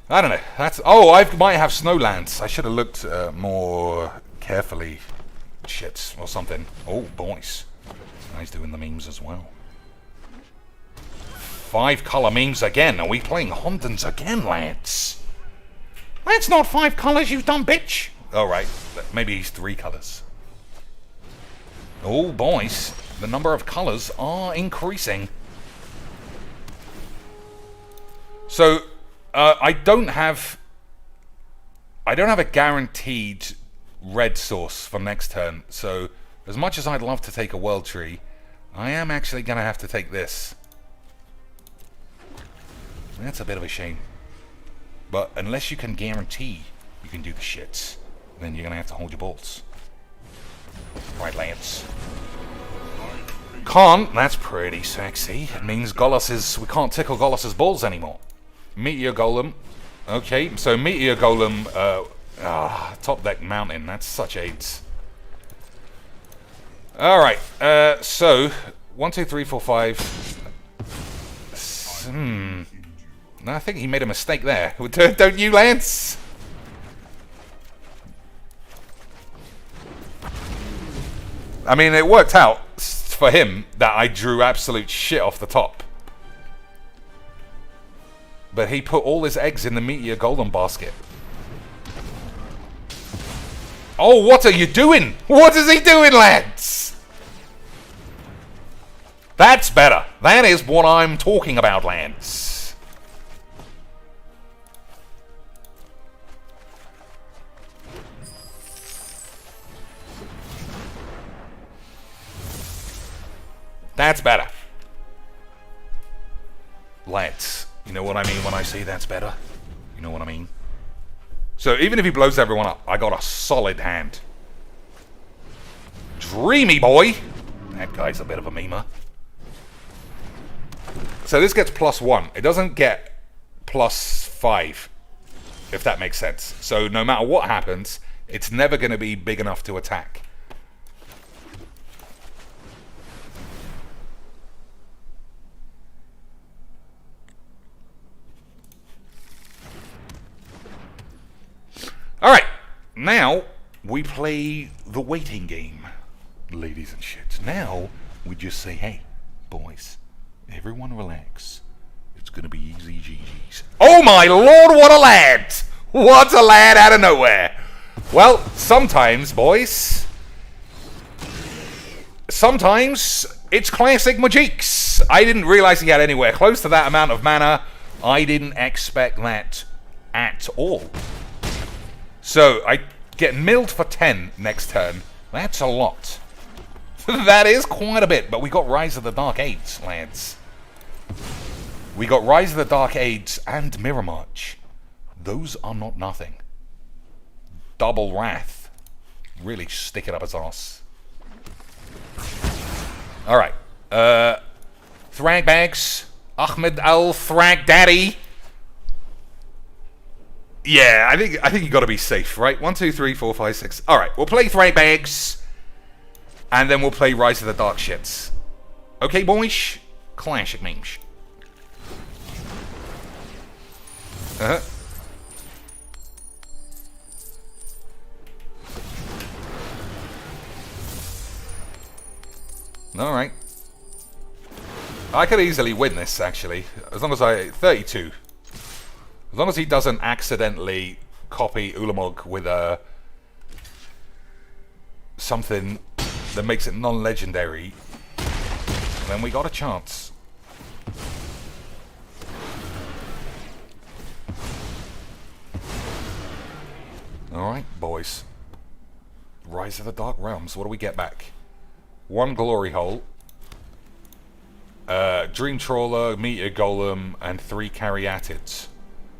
I don't know. That's... Oh, I might have Snowlands. I should have looked more carefully. Shit, or something. Oh, boys. He's doing the memes as well. 5-color memes again. Are we playing Hondens again, lads? That's not 5 colors, you dumb bitch. Alright, maybe he's 3 colors. Oh, boys. The number of colors are increasing. So, I don't have a guaranteed red source for next turn. So, as much as I'd love to take a world tree, I am actually going to have to take this. That's a bit of a shame. But unless you can guarantee you can do the shits, then you're going to have to hold your balls. Right, Lance. Can't. That's pretty sexy. It means we can't tickle Gollus's balls anymore. Meteor Golem. Okay, so Meteor Golem, top deck mountain. That's such AIDS. Alright, so 1, 2, 3, 4, 5. I think he made a mistake there. Don't you, Lance? I mean, it worked out for him that I drew absolute shit off the top. But he put all his eggs in the Meteor Golem basket. Oh, what are you doing? What is he doing, lads? That's better. That is what I'm talking about, lads. That's better. Lads. You know what I mean when I say that's better? You know what I mean? So even if he blows everyone up, I got a solid hand. Dreamy boy! That guy's a bit of a memer. So this gets +1. It doesn't get +5. If that makes sense. So no matter what happens, it's never going to be big enough to attack. Alright, now we play the waiting game, ladies and shits. Now we just say, hey, boys, everyone relax. It's gonna be easy GG's. Oh my lord, what a lad! What a lad out of nowhere! Well, sometimes, boys, sometimes it's classic Majiks. I didn't realize he had anywhere close to that amount of mana. I didn't expect that at all. So, I get milled for 10 next turn. That's a lot. That is quite a bit, but we got Rise of the Dark Aids, lads. We got Rise of the Dark Aids and Mirror March. Those are not nothing. Double Wrath. Really stick it up his ass. Alright. Thrag Bags. Ahmed Al Thrag Daddy. Yeah, I think you got to be safe, right? 1, 2, 3, 4, 5, 6. All right, we'll play Thrag Bags, and then we'll play Rise of the Dark Shits. Okay, boys. Classic memes. All right. I could easily win this, actually, as long as 32. As long as he doesn't accidentally copy Ulamog with something that makes it non-legendary, then we got a chance. Alright, boys. Rise of the Dark Realms. What do we get back? 1 Glory Hole. Dream Trawler, Meteor Golem, and 3 Caryatids.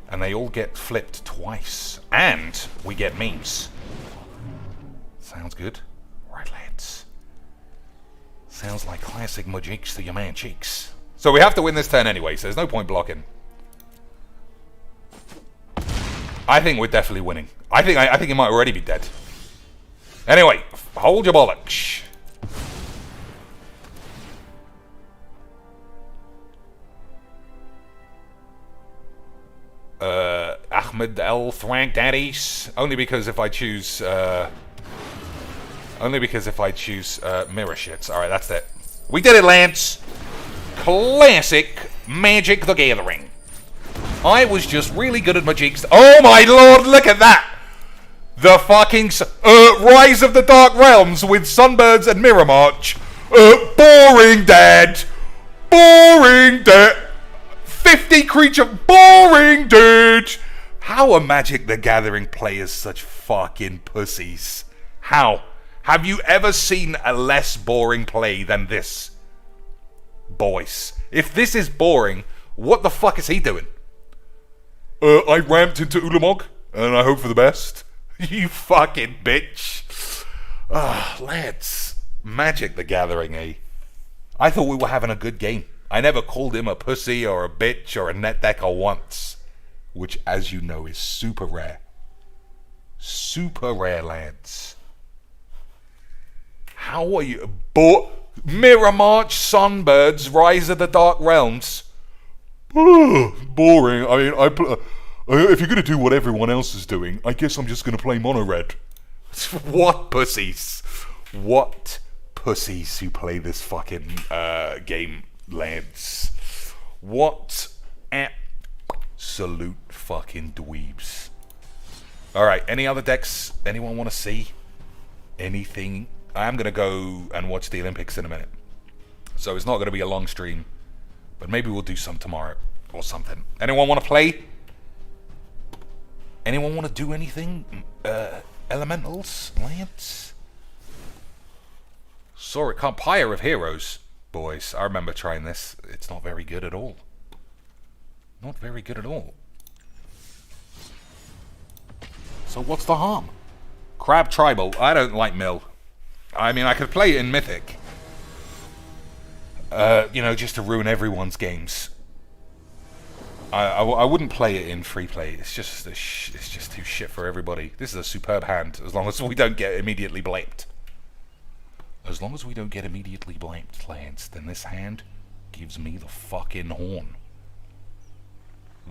And they all get flipped twice. And we get memes. Sounds good. Right, lads. Sounds like classic Majiks to your man Cheeks. So we have to win this turn anyway, so there's no point blocking. I think we're definitely winning. I think he might already be dead. Anyway, hold your bollocks. Ahmed El Thwank Daddies. Only because if I choose mirror shits. Alright, that's it. We did it, Lance. Classic Magic the Gathering. I was just really good at Magics. Oh my lord, look at that! The fucking Rise of the Dark Realms with Sunbirds and Mirror March. Boring, Dad. Boring, Dad. 50 creature. Boring, dude. How are Magic the Gathering players such fucking pussies? How? Have you ever seen a less boring play than this? Boys. If this is boring, what the fuck is he doing? I ramped into Ulamog, and I hope for the best. You fucking bitch. Lads. Magic the Gathering, eh? I thought we were having a good game. I never called him a pussy or a bitch or a net decker once. Which, as you know, is super rare. Super rare, lads. How are you? Mirror March, Sunbirds, Rise of the Dark Realms. Boring. I mean, if you're going to do what everyone else is doing, I guess I'm just going to play mono red. What pussies? What pussies who play this fucking game, lads? What absolute fucking dweebs. Alright, any other decks anyone want to see? Anything? I am going to go and watch the Olympics in a minute. So it's not going to be a long stream. But maybe we'll do some tomorrow or something. Anyone want to play? Anyone want to do anything? Elementals? Lance? Sorry, Pyre of Heroes. Boys, I remember trying this. It's not very good at all. Not very good at all. So what's the harm? Crab Tribal. I don't like Mill. I mean, I could play it in Mythic. You know, just to ruin everyone's games. I wouldn't play it in free play. It's just it's just too shit for everybody. This is a superb hand, as long as we don't get immediately blamed. As long as we don't get immediately blamed, Lance, then this hand gives me the fucking horn.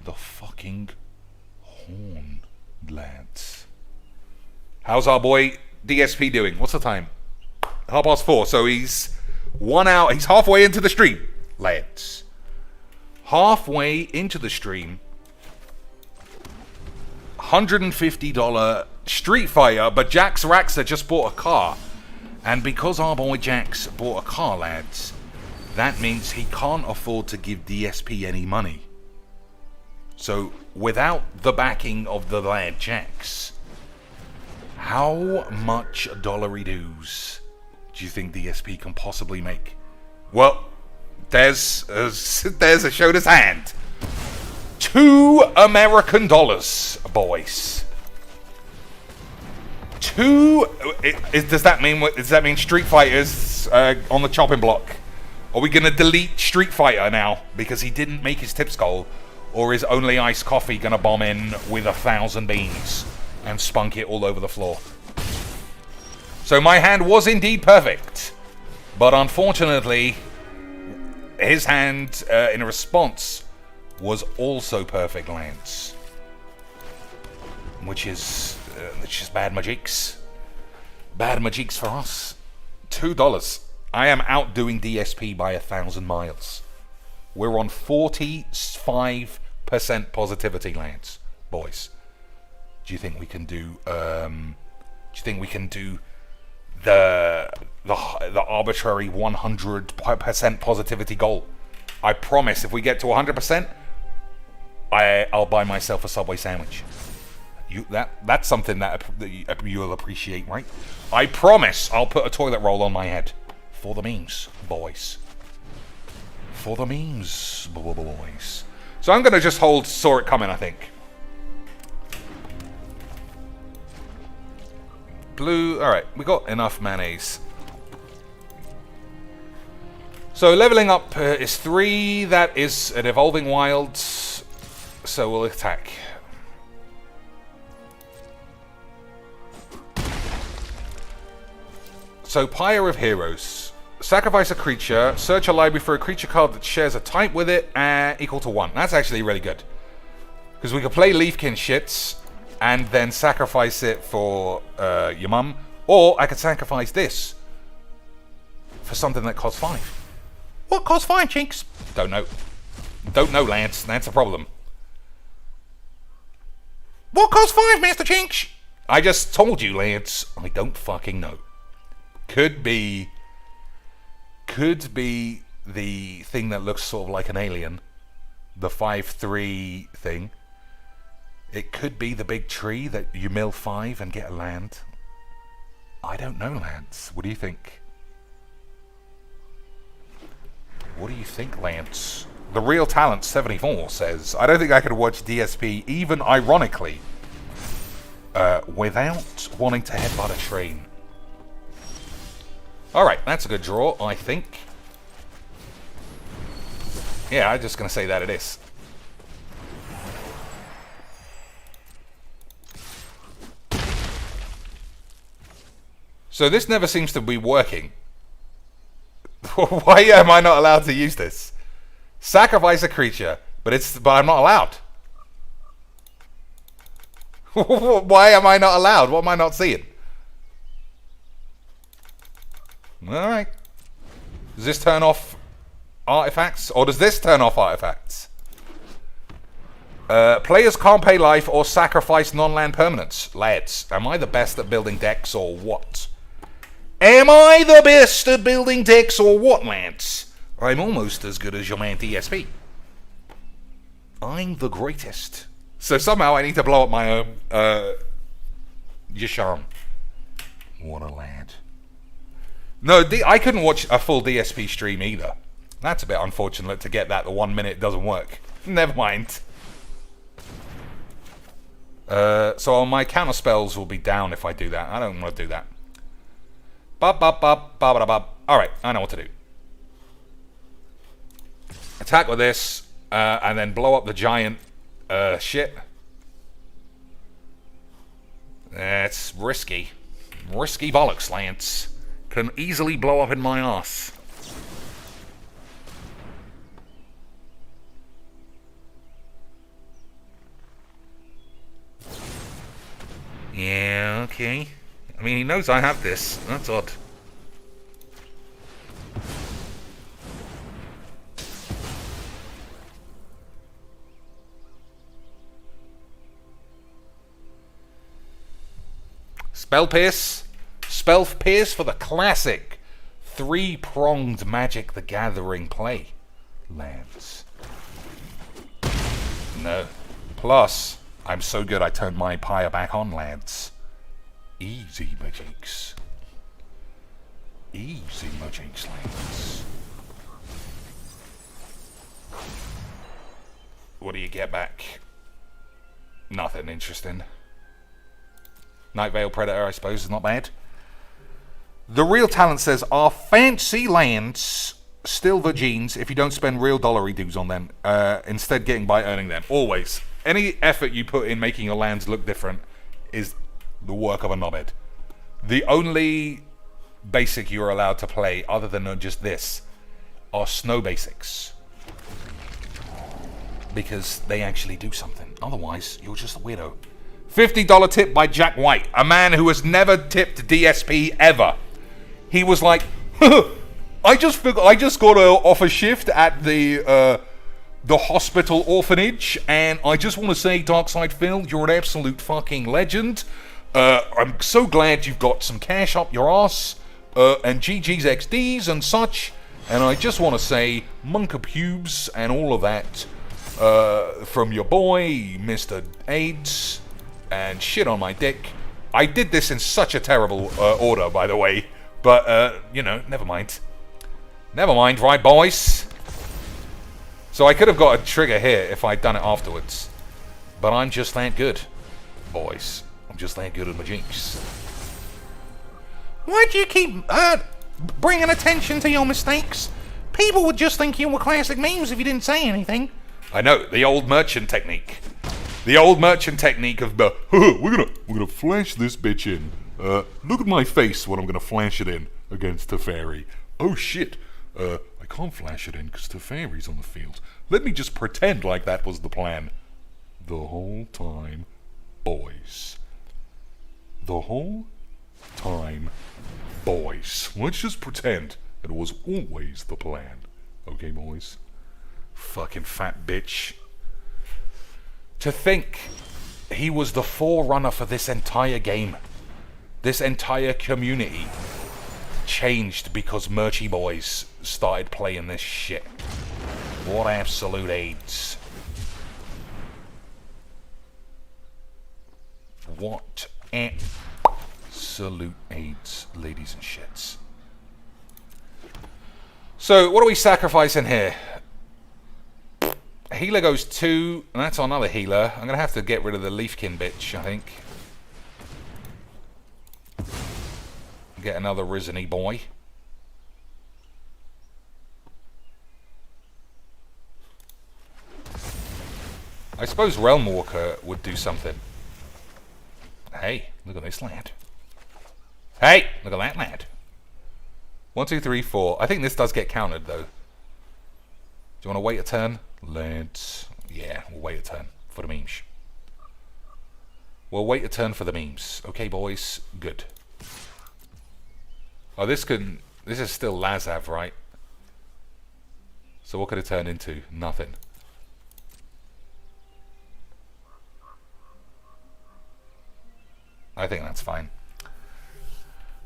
The fucking horn, lads. How's our boy DSP doing? What's the time? 4:30. So he's 1 hour. He's halfway into the stream, lads. Halfway into the stream. $150 Street Fighter, but Jax Raxa just bought a car. And because our boy Jax bought a car, lads, that means he can't afford to give DSP any money. So, without the backing of the lad Jax, how much dollary-doos do you think DSP can possibly make? Well, there's showed his hand. $2 American, boys. Does that mean Street Fighter's on the chopping block? Are we gonna delete Street Fighter now because he didn't make his tips goal, or is only Iced Coffee gonna bomb in with 1,000 beans and spunk it all over the floor? So my hand was indeed perfect, but unfortunately, his hand in response was also perfect, Lance, which is bad magics. Bad magics for us. $2. I am outdoing DSP by 1,000 miles. We're on 45% positivity, Lance, boys. Do you think we can do? The arbitrary 100% positivity goal? I promise, if we get to 100%, I'll buy myself a Subway sandwich. That's something that you'll appreciate, right? I promise I'll put a toilet roll on my head for the memes, boys. For the memes, boys. So I'm gonna just hold saw it coming, I think. Blue. Alright, we got enough mayonnaise. So leveling up is 3. That is an evolving wild. So we'll attack. So Pyre of Heroes. Sacrifice a creature. Search a library for a creature card that shares a type with it equal to 1. That's actually really good. Because we could play Leafkin shits and then sacrifice it for your mum. Or I could sacrifice this for something that costs 5. What costs 5, Chinks? Don't know. Don't know, Lance. That's a problem. What costs 5, Master Chinks? I just told you, Lance. I don't fucking know. Could be the thing that looks sort of like an alien. The 5/3 thing. It could be the big tree that you mill 5 and get a land. I don't know, Lance. What do you think? What do you think, Lance? The Real Talent 74 says, I don't think I could watch DSP, even ironically, without wanting to headbutt a train. Alright, that's a good draw, I think. Yeah, I'm just going to say that it is. So this never seems to be working. Why am I not allowed to use this? Sacrifice a creature, but I'm not allowed. Why am I not allowed? What am I not seeing? Alright. Does this turn off artifacts? Or does this turn off artifacts? Players can't pay life or sacrifice non-land permanents. Lads, am I the best at building decks or what? Am I the best at building decks or what, lads? I'm almost as good as your man DSP. I'm the greatest. So somehow I need to blow up my own Yasharm. What a lad. No, I couldn't watch a full DSP stream either. That's a bit unfortunate to get that the 1 minute doesn't work. Never mind. So my counter spells will be down if I do that. I don't want to do that. Alright, I know what to do. Attack with this, and then blow up the giant shit. That's risky. Risky bollocks, Lance. Can easily blow up in my ass. Yeah, okay. I mean, he knows I have this. That's odd. Spell Pierce. Spell Pierce for the classic 3-pronged Magic the Gathering play. Lands. No. Plus, I'm so good I turned my pyre back on, lads. Easy, Majinx. Easy, Majinx, lads. What do you get back? Nothing interesting. Night Veil Predator, I suppose, is not bad. The Real Talent says, are fancy lands still the genes if you don't spend real dollary dues on them, instead getting by earning them? Always. Any effort you put in making your lands look different is the work of a knobhead. The only basic you're allowed to play, other than just this, are snow basics. Because they actually do something. Otherwise, you're just a weirdo. $50 tip by Jack White, a man who has never tipped DSP ever. He was like, I just got off a shift at the hospital orphanage, and I just want to say, Darkside Phil, you're an absolute fucking legend. I'm so glad you've got some cash up your ass, and GG's XDs and such, and I just want to say, Monka Pubes and all of that, from your boy, Mr. AIDS, and shit on my dick. I did this in such a terrible order, by the way, but, you know, never mind. Never mind, right, boys? So I could have got a trigger here if I'd done it afterwards. But I'm just that good, boys. I'm just that good at my jinx. Why do you keep bringing attention to your mistakes? People would just think you were classic memes if you didn't say anything. I know, the old merchant technique. The old merchant technique of the, we're gonna flash this bitch in. Look at my face when I'm gonna flash it in against Teferi. Oh shit, I can't flash it in because Teferi's on the field. Let me just pretend like that was the plan. The whole time, boys. The whole time, boys. Let's just pretend that it was always the plan. Okay, boys? Fucking fat bitch. To think he was the forerunner for this entire game. This entire community changed because Merchy Boys started playing this shit. What absolute AIDS. What absolute AIDS, ladies and shits. So, what are we sacrificing here? Healer goes 2, and that's another healer. I'm going to have to get rid of the Leafkin bitch, I think. Get another Risen-y boy. I suppose Realm Walker would do something. Hey, look at this lad. Hey, look at that lad. 1, 2, 3, 4. I think this does get countered, though. Do you want to wait a turn? Let's... Yeah, we'll wait a turn for the memes. We'll wait a turn for the memes. Okay, boys? Good. Oh, this is still Lazav, right? So what could it turn into? Nothing. I think that's fine.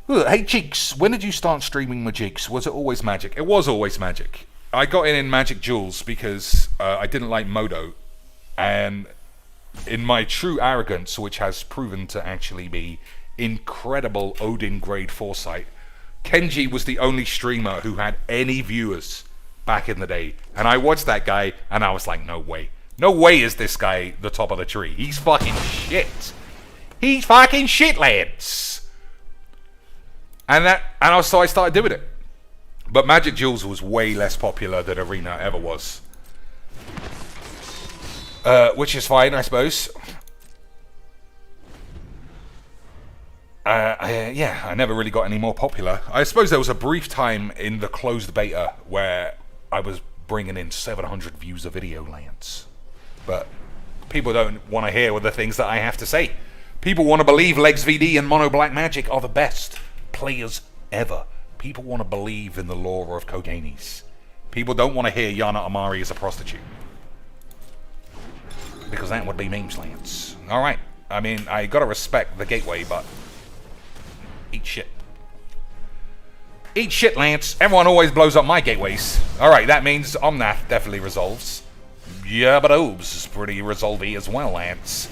Ooh, hey, Cheeks, when did you start streaming Magics? Was it always Magic? It was always Magic. I got in Magic Jewels because I didn't like Modo. And in my true arrogance, which has proven to actually be incredible Odin grade foresight, Kenji was the only streamer who had any viewers back in the day. And I watched that guy and I was like, no way. No way is this guy the top of the tree. He's fucking shit. He's fucking shit, lads. So I started doing it. But Magic Jewels was way less popular than Arena ever was. Which is fine, I suppose. I never really got any more popular. I suppose there was a brief time in the closed beta where I was bringing in 700 views a video, Lance. But people don't want to hear the things that I have to say. People want to believe Legs VD and Mono Black Magic are the best players ever. People want to believe in the lore of Koganis. People don't want to hear Yana Amari is a prostitute. Because that would be memes, Lance. Alright. I mean, I gotta respect the gateway, but... Eat shit. Eat shit, Lance. Everyone always blows up my gateways. Alright, that means Omnath definitely resolves. Yeah, but Obes is pretty resolvey as well, Lance.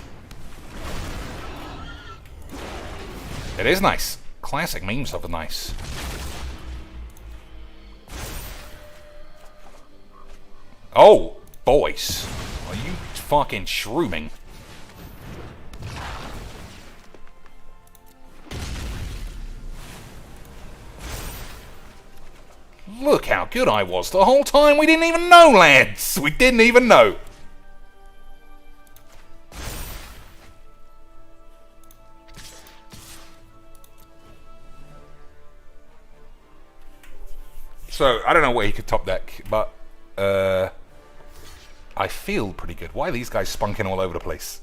It is nice. Classic meme stuff is nice. Oh, boys. Are you fucking shrooming? Look how good I was the whole time. We didn't even know, lads. We didn't even know. So, I don't know where he could top deck, but I feel pretty good. Why are these guys spunking all over the place?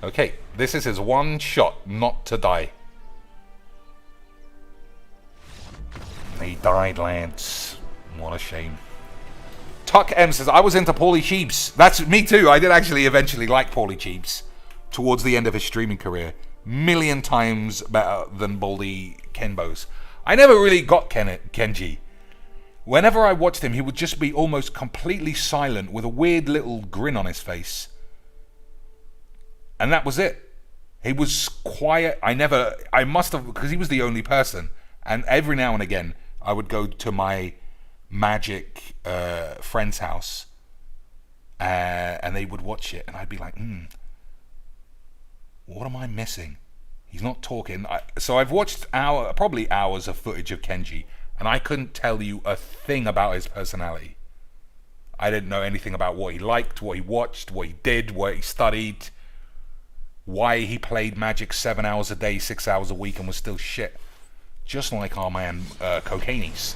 Okay, this is his one shot not to die. He died, Lance. What a shame. Tuck M says, I was into Paulie Cheebs. That's me too. I did actually eventually like Paulie Cheebs towards the end of his streaming career. Million times better than Baldy Kenbos. I never really got Kenji. Whenever I watched him, he would just be almost completely silent with a weird little grin on his face. And that was it. He was quiet. I must have, because he was the only person. And every now and again, I would go to my Magic friend's house and they would watch it. And I'd be like, What am I missing? He's not talking. So I've watched probably hours of footage of Kenji, and I couldn't tell you a thing about his personality. I didn't know anything about what he liked, what he watched, what he did, what he studied, why he played Magic 7 hours a day, 6 hours a week, and was still shit. Just like our man Cocaine's.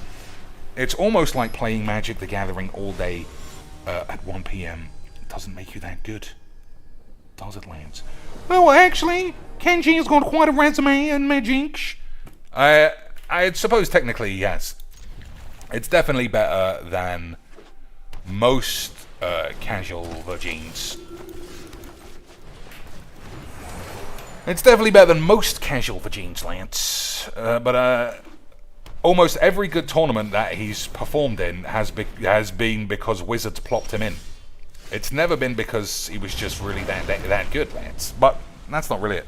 It's almost like playing Magic the Gathering all day at 1 p.m. It doesn't make you that good. Does it, Lance? Well, actually, Kenji has got quite a resume in Magic. I suppose technically he has. It's definitely better than most casual Virgins. It's definitely better than most casual Virgins, Lance. But almost every good tournament that he's performed in has been because Wizards plopped him in. It's never been because he was just really that good, Lance. But that's not really it.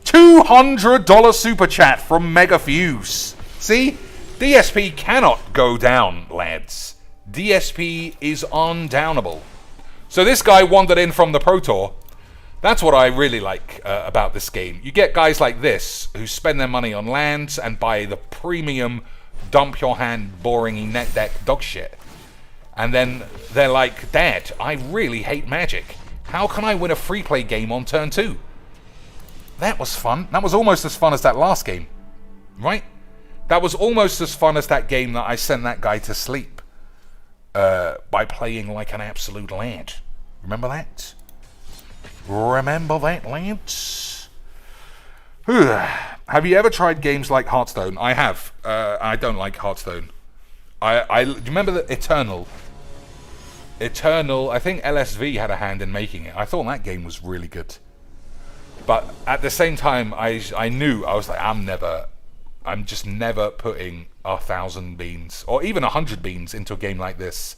$200 super chat from Mega Fuse. See? DSP cannot go down, lads. DSP is undownable. So this guy wandered in from the Pro Tour. That's what I really like about this game. You get guys like this who spend their money on lands and buy the premium dump your hand boring net deck dog shit. And then they're like, Dad, I really hate Magic. How can I win a free play game on turn 2? That was fun. That was almost as fun as that last game. Right? That was almost as fun as that game that I sent that guy to sleep. By playing like an absolute lad. Remember that? Remember that, lads? Have you ever tried games like Hearthstone? I have. I don't like Hearthstone. Do you remember the Eternal? Eternal, I think LSV had a hand in making it. I thought that game was really good. But at the same time, I knew, I was like, I'm just never putting 1,000 beans, or even 100 beans into a game like this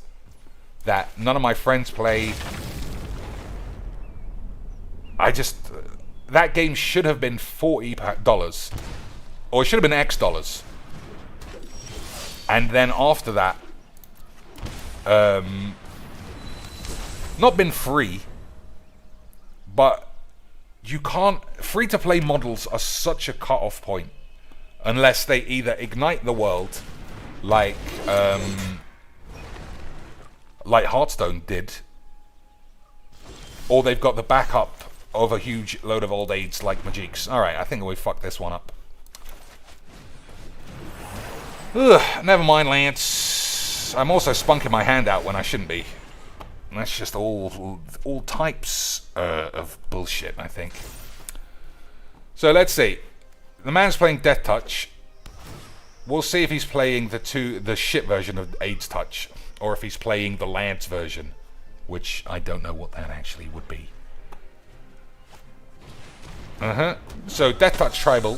that none of my friends play. That game should have been $40, or it should have been X dollars. And then after that, not been free, but you can't, free-to-play models are such a cut-off point unless they either ignite the world like Hearthstone did, or they've got the backup of a huge load of old aids like Magic's. Alright, I think we fucked this one up. Ugh, never mind, Lance. I'm also spunking my hand out when I shouldn't be. And that's just all types of bullshit, I think. So let's see. The man's playing Death Touch. We'll see if he's playing the shit version of AIDS Touch, or if he's playing the Lance version, which I don't know what that actually would be. So Death Touch Tribal.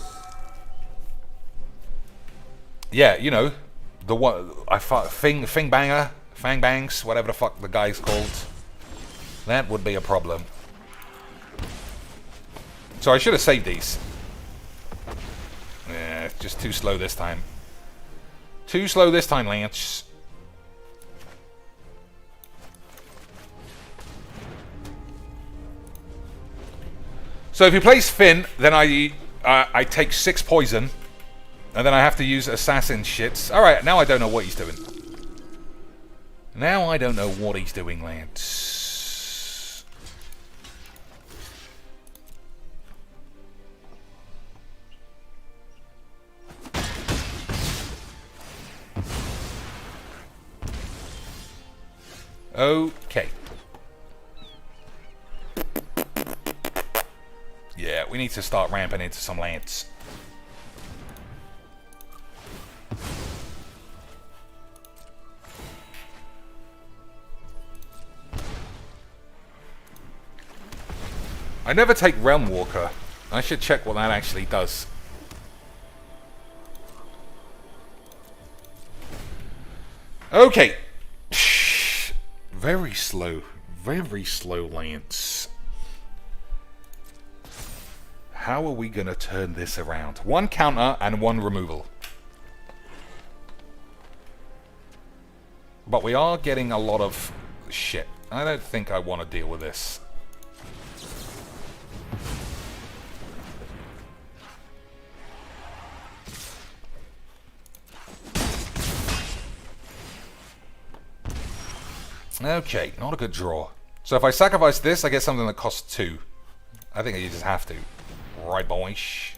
Yeah, you know, the one Fang Bangs, whatever the fuck the guy's called. That would be a problem. So I should have saved these. Yeah, it's just too slow this time. Too slow this time, Lance. So if he plays Finn, then I take 6 poison, and then I have to use assassin shits. Alright, now I don't know what he's doing. Now I don't know what he's doing, Lance. Okay. Yeah, we need to start ramping into some Lance. I never take Realm Walker. I should check what that actually does. Okay. Very slow, Lance. How are we going to turn this around? 1 counter and 1 removal. But we are getting a lot of shit. I don't think I want to deal with this. Okay, not a good draw. So if I sacrifice this, I get something that costs 2. I think you just have to. Right, boys.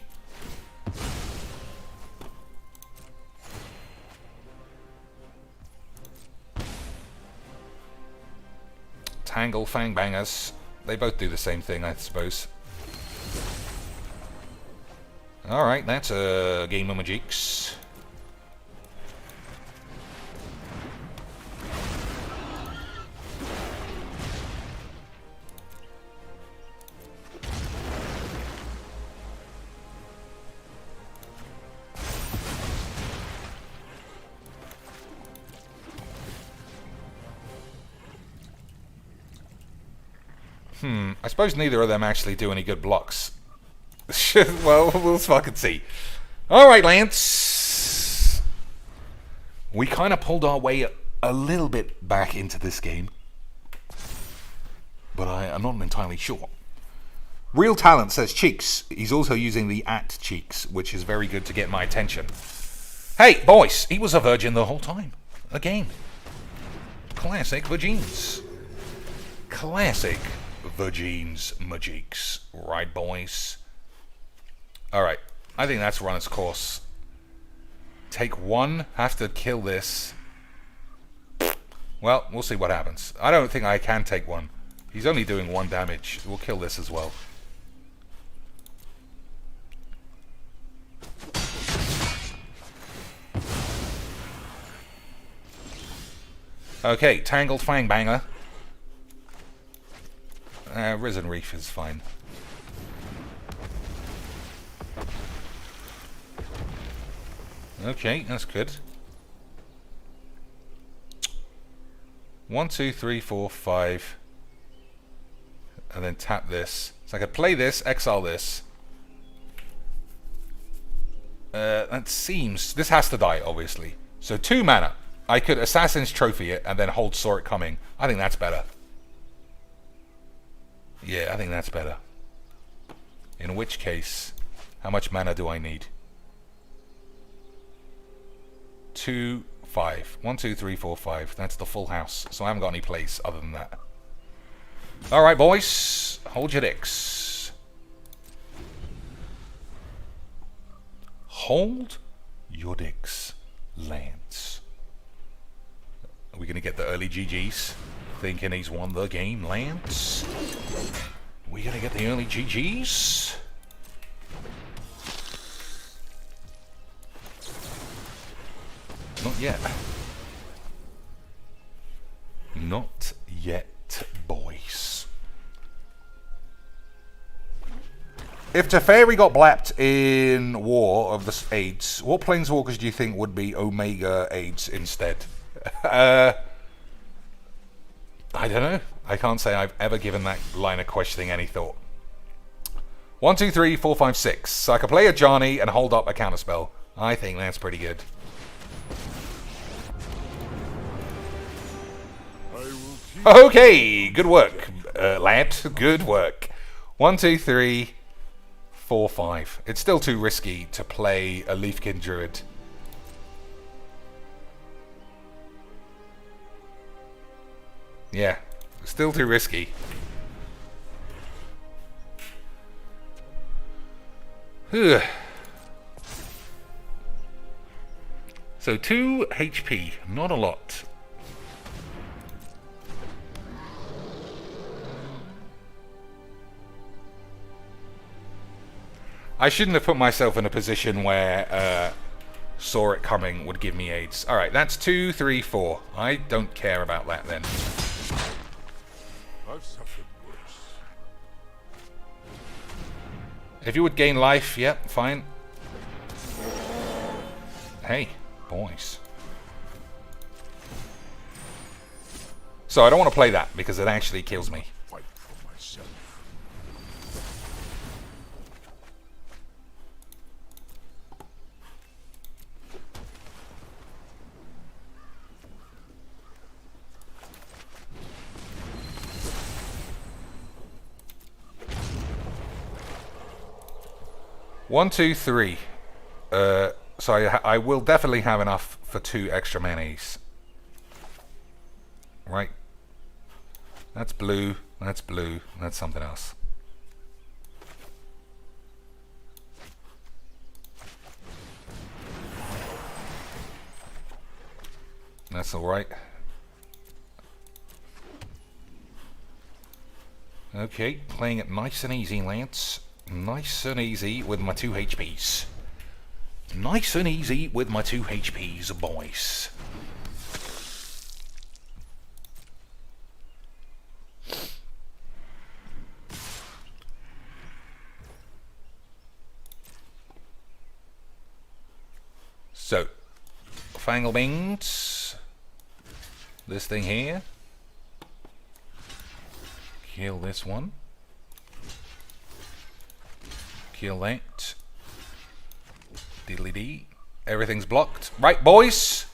Tangle Fangbangers. They both do the same thing, I suppose. Alright, that's a game of magics. I suppose neither of them actually do any good blocks. Well, we'll fucking see. Alright, Lance. We kind of pulled our way a little bit back into this game. But I'm not entirely sure. Real Talent says Cheeks. He's also using the @Cheeks, which is very good to get my attention. Hey, boys, he was a virgin the whole time. Again. Classic Virgins. Classic Virgins magics. Right, boys? Alright, I think that's run its course. Take 1, have to kill this. Well, we'll see what happens. I don't think I can take 1. He's only doing 1 damage. We'll kill this as well. Okay, Tangled Fangbanger. Risen Reef is fine. Okay, that's good. 1, 2, 3, 4, 5. And then tap this. So I could play this, exile this. That seems... This has to die, obviously. So 2 mana. I could Assassin's Trophy it and then hold Saw It Coming. I think that's better. Yeah, I think that's better. In which case, how much mana do I need? 2, 5. 1, 2, 3, 4, 5. That's the full house. So I haven't got any place other than that. Alright, boys. Hold your dicks. Hold your dicks, Lance. Are we going to get the early GGs? Thinking he's won the game, Lance? We going to get the early GGs? Not yet. Not yet, boys. If Teferi got blapped in War of the AIDS, what planeswalkers do you think would be Omega AIDS instead? I don't know. I can't say I've ever given that line of questioning any thought. 1, 2, 3, 4, 5, 6. So I can play a Johnny and hold up a counterspell. I think that's pretty good. Okay, good work, lad. Good work. 1, 2, 3, 4, 5. It's still too risky to play a Leafkin Druid. Yeah, still too risky. Ugh. So 2 HP, not a lot. I shouldn't have put myself in a position where Saw It Coming would give me AIDS. Alright, that's 2, 3, 4. I don't care about that then. I've suffered worse. If you would gain life, yep, fine. Hey, boys. So I don't want to play that because it actually kills me. Fight for myself. One, 2, 3. So I will definitely have enough for 2 extra manas. Right? That's blue. That's blue. That's something else. That's alright. Okay, playing it nice and easy, lads. Nice and easy with my 2 HPs. Nice and easy with my 2 HPs, boys. So, Fanglebings. This thing here. Kill this one. Kill that. Diddly dee. Everything's blocked. Right, boys.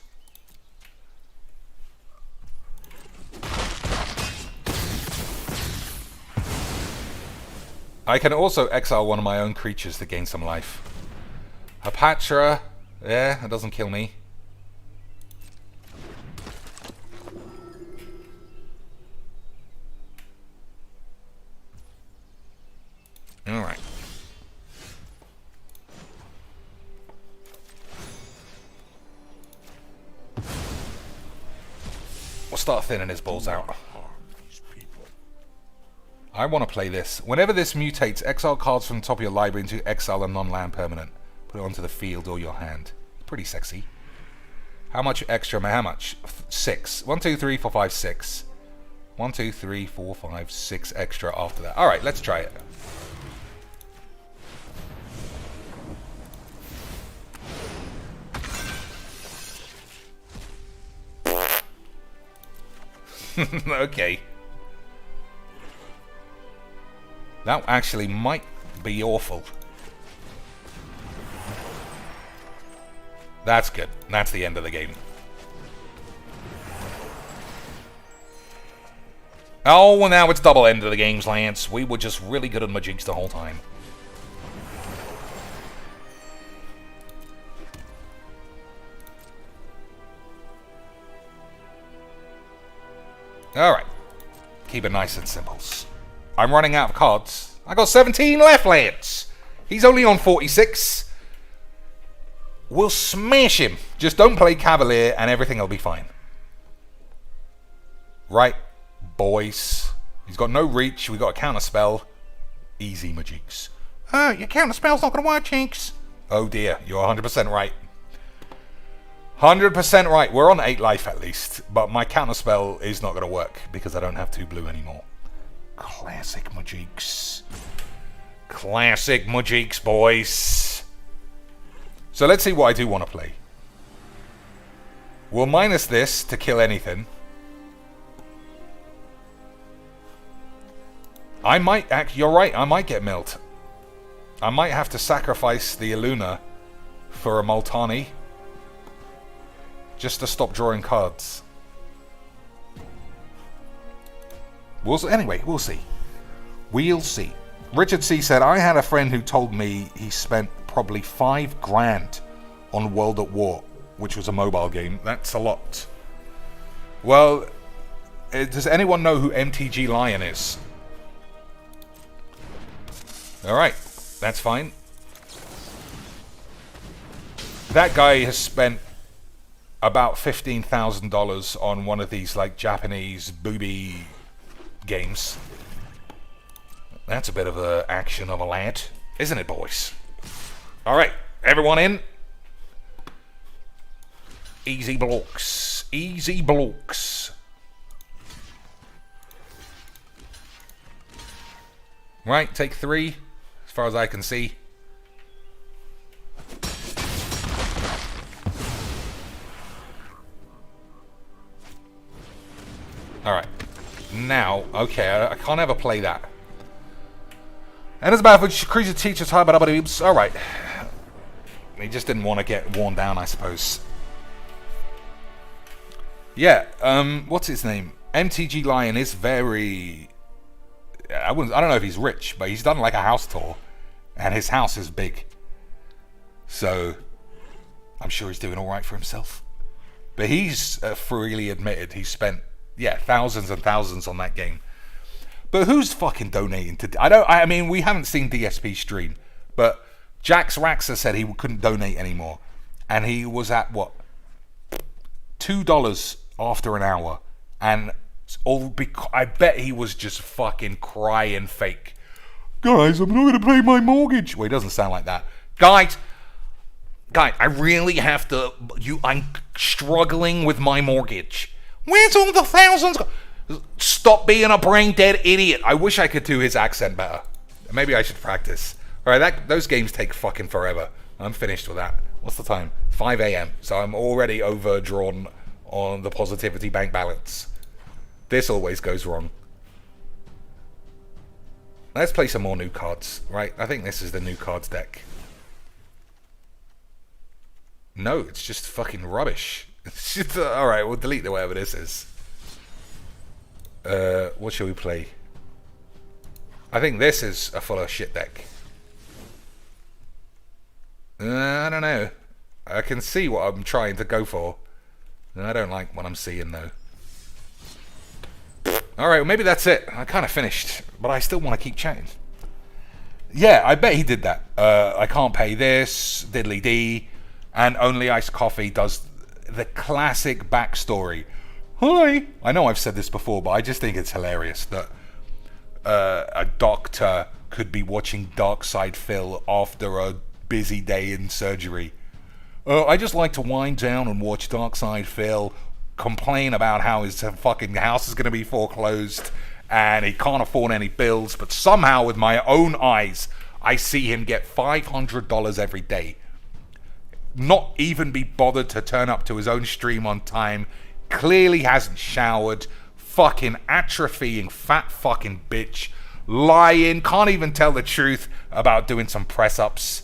I can also exile one of my own creatures to gain some life. Hapatra. Yeah, that doesn't kill me. Alright. We'll start thinning his balls out. Harm these people. I want to play this. Whenever this mutates, exile cards from the top of your library into exile a non-land permanent. Put it onto the field or your hand. Pretty sexy. How much extra? How much? 6. 1, 2, 3, 4, 5, 6. 1, 2, 3, 4, 5, 6 extra after that. Alright, let's try it. Okay. That actually might be awful. That's good. That's the end of the game. Oh, well now it's double end of the games, Lance. We were just really good at Majiks the whole time. Alright. Keep it nice and simple. I'm running out of cards. I got 17 left, Lance. He's only on 46. We'll smash him. Just don't play Cavalier and everything will be fine. Right, boys. He's got no reach. We got a counter spell. Easy, Majiks. Your counter spell's not gonna work, Jinx. Oh dear, you're 100% right. 100% right. We're on 8 life at least. But my counter spell is not going to work because I don't have 2 blue anymore. Classic Majiks. Classic Majiks, boys. So let's see what I do want to play. We'll minus this to kill anything. I might you're right, I might get milled. I might have to sacrifice the Illuna for a Multani. Just to stop drawing cards. Anyway, we'll see. We'll see. Richard C. said, I had a friend who told me he spent probably $5,000 on World at War, which was a mobile game. That's a lot. Well, does anyone know who MTG Lion is? Alright, that's fine. That guy has spent about $15,000 on one of these like Japanese booby games. That's a bit of a action of a lad, isn't it, boys? Alright, everyone in. Easy blocks. Easy blocks. Right, take 3, as far as I can see. Alright. Now, okay, I can't ever play that. And it's bad for creature teachers high, but alright. He just didn't want to get worn down, I suppose. Yeah, what's his name? MTG Lion is very... I don't know if he's rich, but he's done like a house tour. And his house is big. So, I'm sure he's doing alright for himself. But he's freely admitted he spent, yeah, thousands and thousands on that game. But who's fucking donating to... I mean, we haven't seen DSP stream, but Jax Raxa said he couldn't donate anymore. And he was at, what? $2 after an hour. And I bet he was just fucking crying fake. Guys, I'm not going to pay my mortgage. Well, he doesn't sound like that. Guys, I really have to... I'm struggling with my mortgage. Where's all the thousands... Stop being a brain-dead idiot. I wish I could do his accent better. Maybe I should practice. Alright, those games take fucking forever. I'm finished with that. What's the time? 5 a.m. So I'm already overdrawn on the positivity bank balance. This always goes wrong. Let's play some more new cards. Right, I think this is the new cards deck. No, it's just fucking rubbish. Alright, we'll delete the whatever this is. What shall we play? I think this is a full of shit deck. I don't know. I can see what I'm trying to go for. I don't like what I'm seeing though. Alright, well maybe that's it. I kind of finished, but I still want to keep chatting. Yeah, I bet he did that. I can't pay this, diddly dee, and Only Iced Coffee does the classic backstory. Hi! I know I've said this before, but I just think it's hilarious that a doctor could be watching Darkside Phil after a busy day in surgery. I just like to wind down and watch Darkside Phil complain about how his fucking house is going to be foreclosed and he can't afford any bills, but somehow with my own eyes, I see him get $500 every day. Not even be bothered to turn up to his own stream on time. Clearly hasn't showered. Fucking atrophying fat fucking bitch. Lying. Can't even tell the truth about doing some press-ups.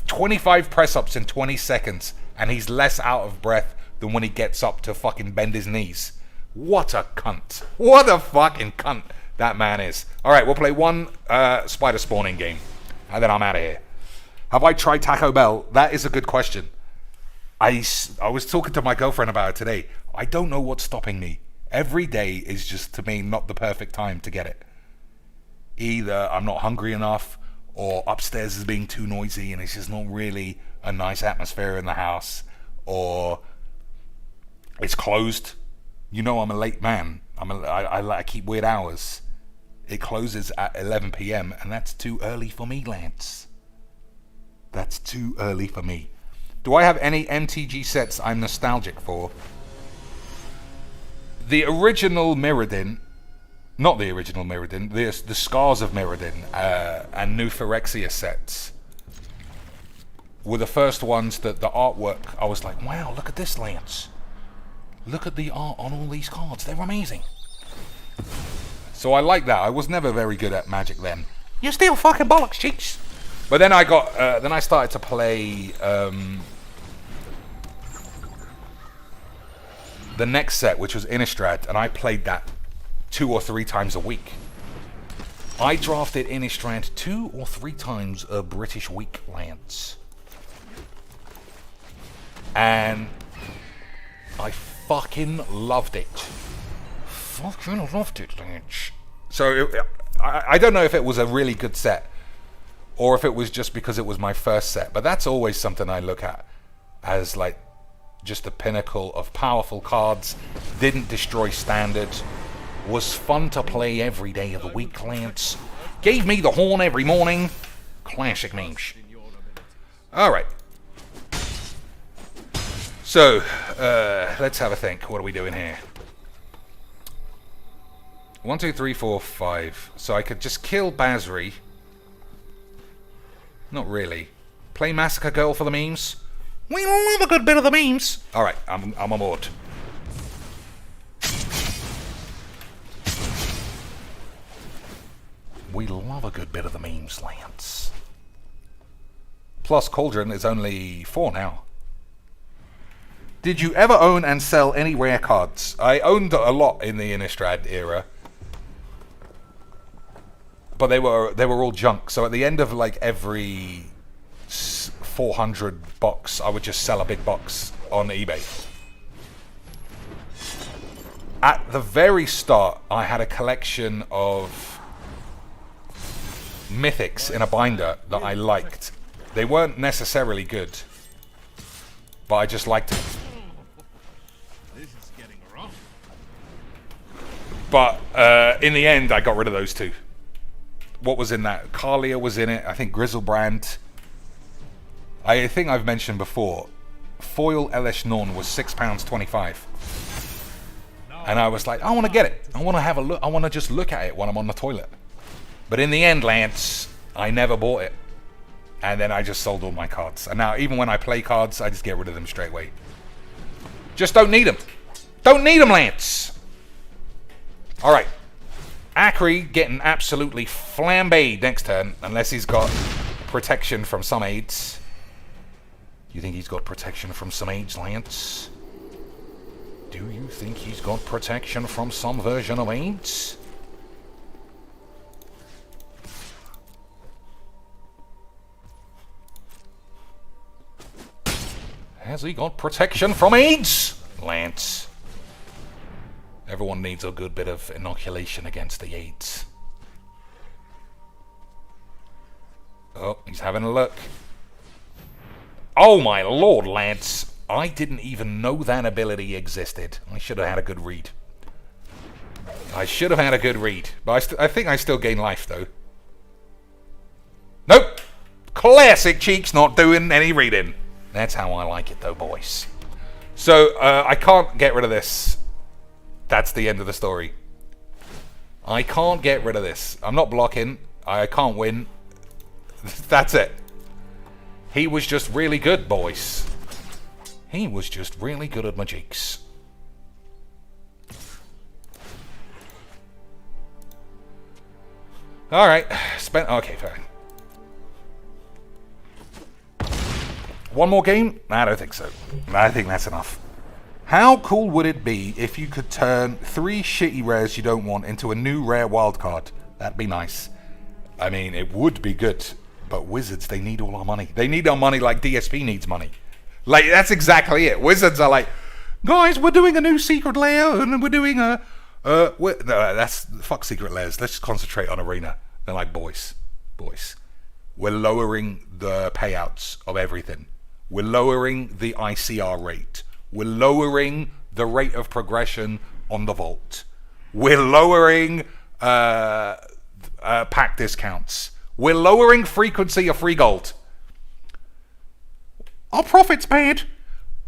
25 press-ups in 20 seconds. And he's less out of breath than when he gets up to fucking bend his knees. What a cunt. What a fucking cunt that man is. Alright, we'll play one spider spawning game. And then I'm out of here. Have I tried Taco Bell? That is a good question. I was talking to my girlfriend about it today. I don't know what's stopping me. Every day is just, to me, not the perfect time to get it. Either I'm not hungry enough, or upstairs is being too noisy and it's just not really a nice atmosphere in the house, or it's closed. You know I'm a late man. I keep weird hours. It closes at 11 p.m. and that's too early for me, Lance. That's too early for me. Do I have any MTG sets I'm nostalgic for? The original Mirrodin, not the original Mirrodin, the Scars of Mirrodin and New Phyrexia sets were the first ones that the artwork, I was like, wow, look at this, Lance. Look at the art on all these cards. They're amazing. So I like that. I was never very good at Magic then. You're still fucking bollocks, cheeks. But then I got, then I started to play the next set, which was Innistrad, and I played that 2 or 3 times a week. I drafted Innistrad 2 or 3 times a British week, Lance. And I fucking loved it. Fucking loved it, Lance. So I don't know if it was a really good set, or if it was just because it was my first set, but that's always something I look at as like just the pinnacle of powerful cards. Didn't destroy standard, was fun to play every day of the week, Lance. Gave me the horn every morning. Classic memes. Alright. So, let's have a think. What are we doing here? 1, 2, 3, 4, 5. So I could just kill Basri. Not really. Play Massacre Girl for the memes? We love a good bit of the memes. Alright, I'm on board. We love a good bit of the memes, Lance. Plus, Cauldron is only 4 now. Did you ever own and sell any rare cards? I owned a lot in the Innistrad era. But they were all junk. So at the end of like every 400 box, I would just sell a big box on eBay. At the very start, I had a collection of mythics in a binder that I liked. They weren't necessarily good, but I just liked them. This is getting rough. But in the end, I got rid of those two. What was in that? Carlia was in it. I think Grizzlebrand. I think I've mentioned before, foil Elish Norn was £6.25. And I was like, I want to get it. I want to have a look. I want to just look at it when I'm on the toilet. But in the end, Lance, I never bought it. And then I just sold all my cards. And now, even when I play cards, I just get rid of them straight away. Just don't need them. Don't need them, Lance. All right. Akri getting absolutely flambéed next turn, unless he's got protection from some aids. You think he's got protection from some aids, Lance? Do you think he's got protection from some version of AIDS? Has he got protection from AIDS, Lance? Everyone needs a good bit of inoculation against the AIDS. Oh, he's having a look. Oh my lord, Lance. I didn't even know that ability existed. I should have had a good read. I should have had a good read. But I think I still gain life, though. Nope! Classic Cheeks not doing any reading. That's how I like it, though, boys. So, I can't get rid of this. That's the end of the story. I can't get rid of this. I'm not blocking. I can't win. That's it. He was just really good, boys. He was just really good at magics. Alright. Okay, fine. One more game? I don't think so. I think that's enough. How cool would it be if you could turn 3 shitty rares you don't want into a new rare wildcard? That'd be nice. I mean, it would be good. But Wizards, they need all our money. They need our money like DSP needs money. Like, that's exactly it. Wizards are like, guys, we're doing a new secret layer, and we're doing a... no, that's... Fuck secret layers. Let's just concentrate on Arena. They're like, boys. We're lowering the payouts of everything. We're lowering the ICR rate. We're lowering the rate of progression on the vault. We're lowering pack discounts. We're lowering frequency of free gold. Our profit's bad.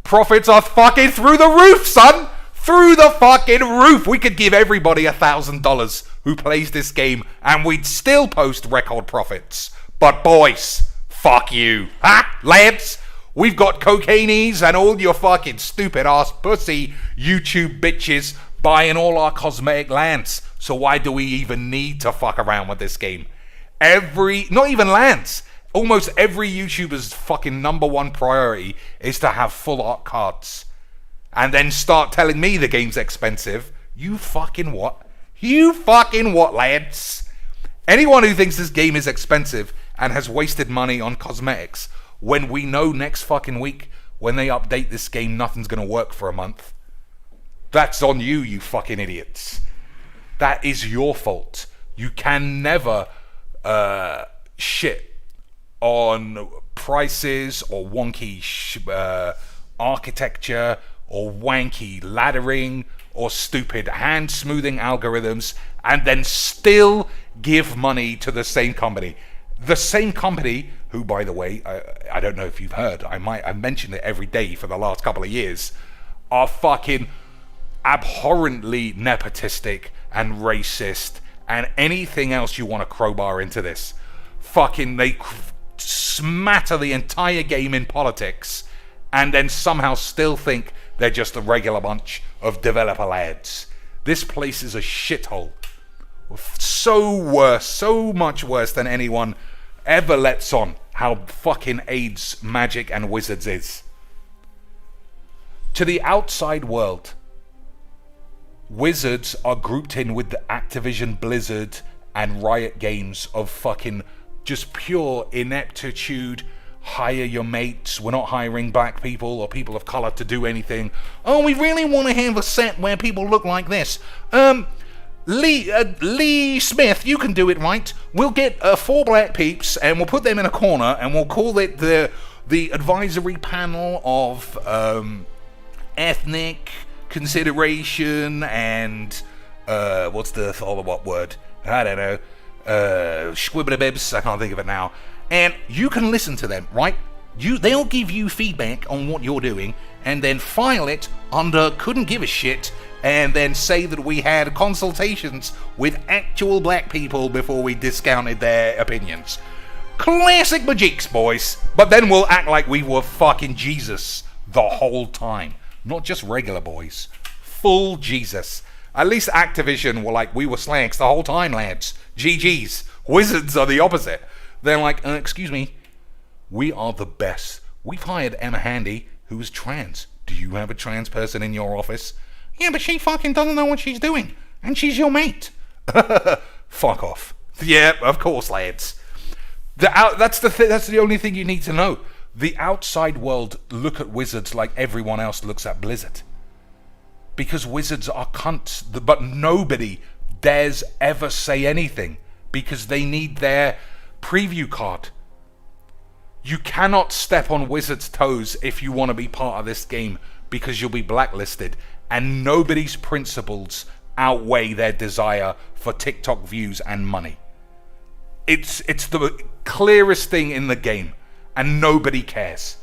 Profits are fucking through the roof, son! Through the fucking roof! We could give everybody $1,000 who plays this game and we'd still post record profits. But boys, fuck you. Huh? Lads? We've got cocainies and all your fucking stupid ass pussy YouTube bitches buying all our cosmetic lands. So why do we even need to fuck around with this game? Not even lands. Almost every YouTuber's fucking #1 priority is to have full art cards. And then start telling me the game's expensive. You fucking what? You fucking what, lads? Anyone who thinks this game is expensive and has wasted money on cosmetics, when we know next fucking week, when they update this game, nothing's gonna work for a month. That's on you, you fucking idiots. That is your fault. You can never shit on prices or wonky architecture or wanky laddering or stupid hand smoothing algorithms and then still give money to the same company. The same company who, by the way, I don't know if you've heard, I've mentioned it every day for the last couple of years, are fucking abhorrently nepotistic and racist and anything else you want to crowbar into this. Fucking, they smatter the entire game in politics and then somehow still think they're just a regular bunch of developer lads. This place is a shithole. So much worse than anyone ever lets on how fucking AIDS, Magic and Wizards is. To the outside world, Wizards are grouped in with the Activision, Blizzard and Riot Games of fucking just pure ineptitude, hire your mates. We're not hiring black people or people of color to do anything. Oh, we really want to have a set where people look like this. Lee Smith, you can do it, right? We'll get 4 black peeps and we'll put them in a corner and we'll call it the advisory panel of ethnic consideration and what's the what word? I don't know. Squibbly-bibs, I can't think of it now. And you can listen to them, right? They'll give you feedback on what you're doing and then file it under couldn't give a shit and then say that we had consultations with actual black people before we discounted their opinions. Classic Majiks, boys. But then we'll act like we were fucking Jesus the whole time. Not just regular boys. Full Jesus. At least Activision were like, we were slanks the whole time, lads. GG's. Wizards are the opposite. They're like, excuse me, we are the best. We've hired Emma Handy, who is trans. Do you have a trans person in your office? Yeah, but she fucking doesn't know what she's doing. And she's your mate. Fuck off. Yeah, of course, lads. That's the only thing you need to know. The outside world look at Wizards like everyone else looks at Blizzard. Because Wizards are cunts, but nobody dares ever say anything because they need their preview card. You cannot step on Wizards' toes if you want to be part of this game because you'll be blacklisted, and nobody's principles outweigh their desire for TikTok views and money. It's the clearest thing in the game, and nobody cares.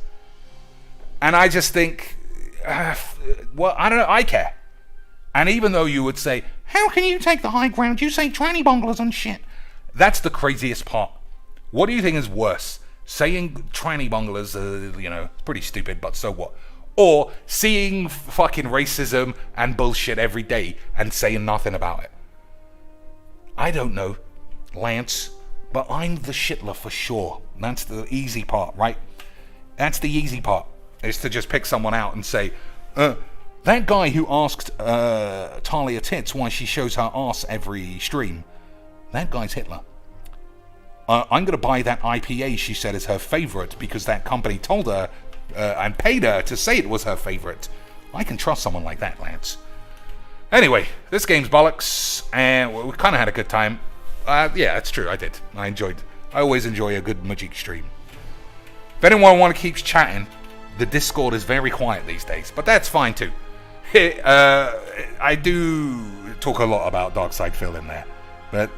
And I just think, well, I don't know, I care. And even though you would say, how can you take the high ground? You say tranny bunglers and shit. That's the craziest part. What do you think is worse? Saying tranny bunglers, it's pretty stupid, but so what? Or seeing fucking racism and bullshit every day and saying nothing about it? I don't know, Lance, but I'm the shitler for sure. That's the easy part, right? That's the easy part, is to just pick someone out and say, that guy who asked Talia Tits why she shows her ass every stream, that guy's Hitler. I'm going to buy that IPA she said is her favorite because that company told her and paid her to say it was her favorite. I can trust someone like that, Lance. Anyway, this game's bollocks, and we kind of had a good time. Yeah, that's true, I did. I always enjoy a good Majik stream. If anyone want to keep chatting, the Discord is very quiet these days, but that's fine too. I do talk a lot about Darkside Phil in there, but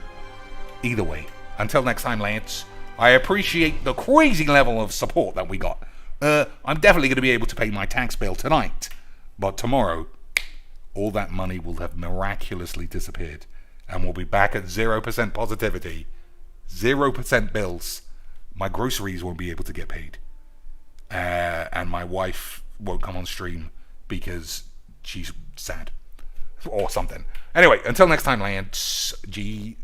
either way, until next time, Lance, I appreciate the crazy level of support that we got. I'm definitely going to be able to pay my tax bill tonight, but tomorrow, all that money will have miraculously disappeared, and we'll be back at 0% positivity, 0% bills. My groceries won't be able to get paid, and my wife won't come on stream because she's sad or something. Anyway, until next time, Lance, GX.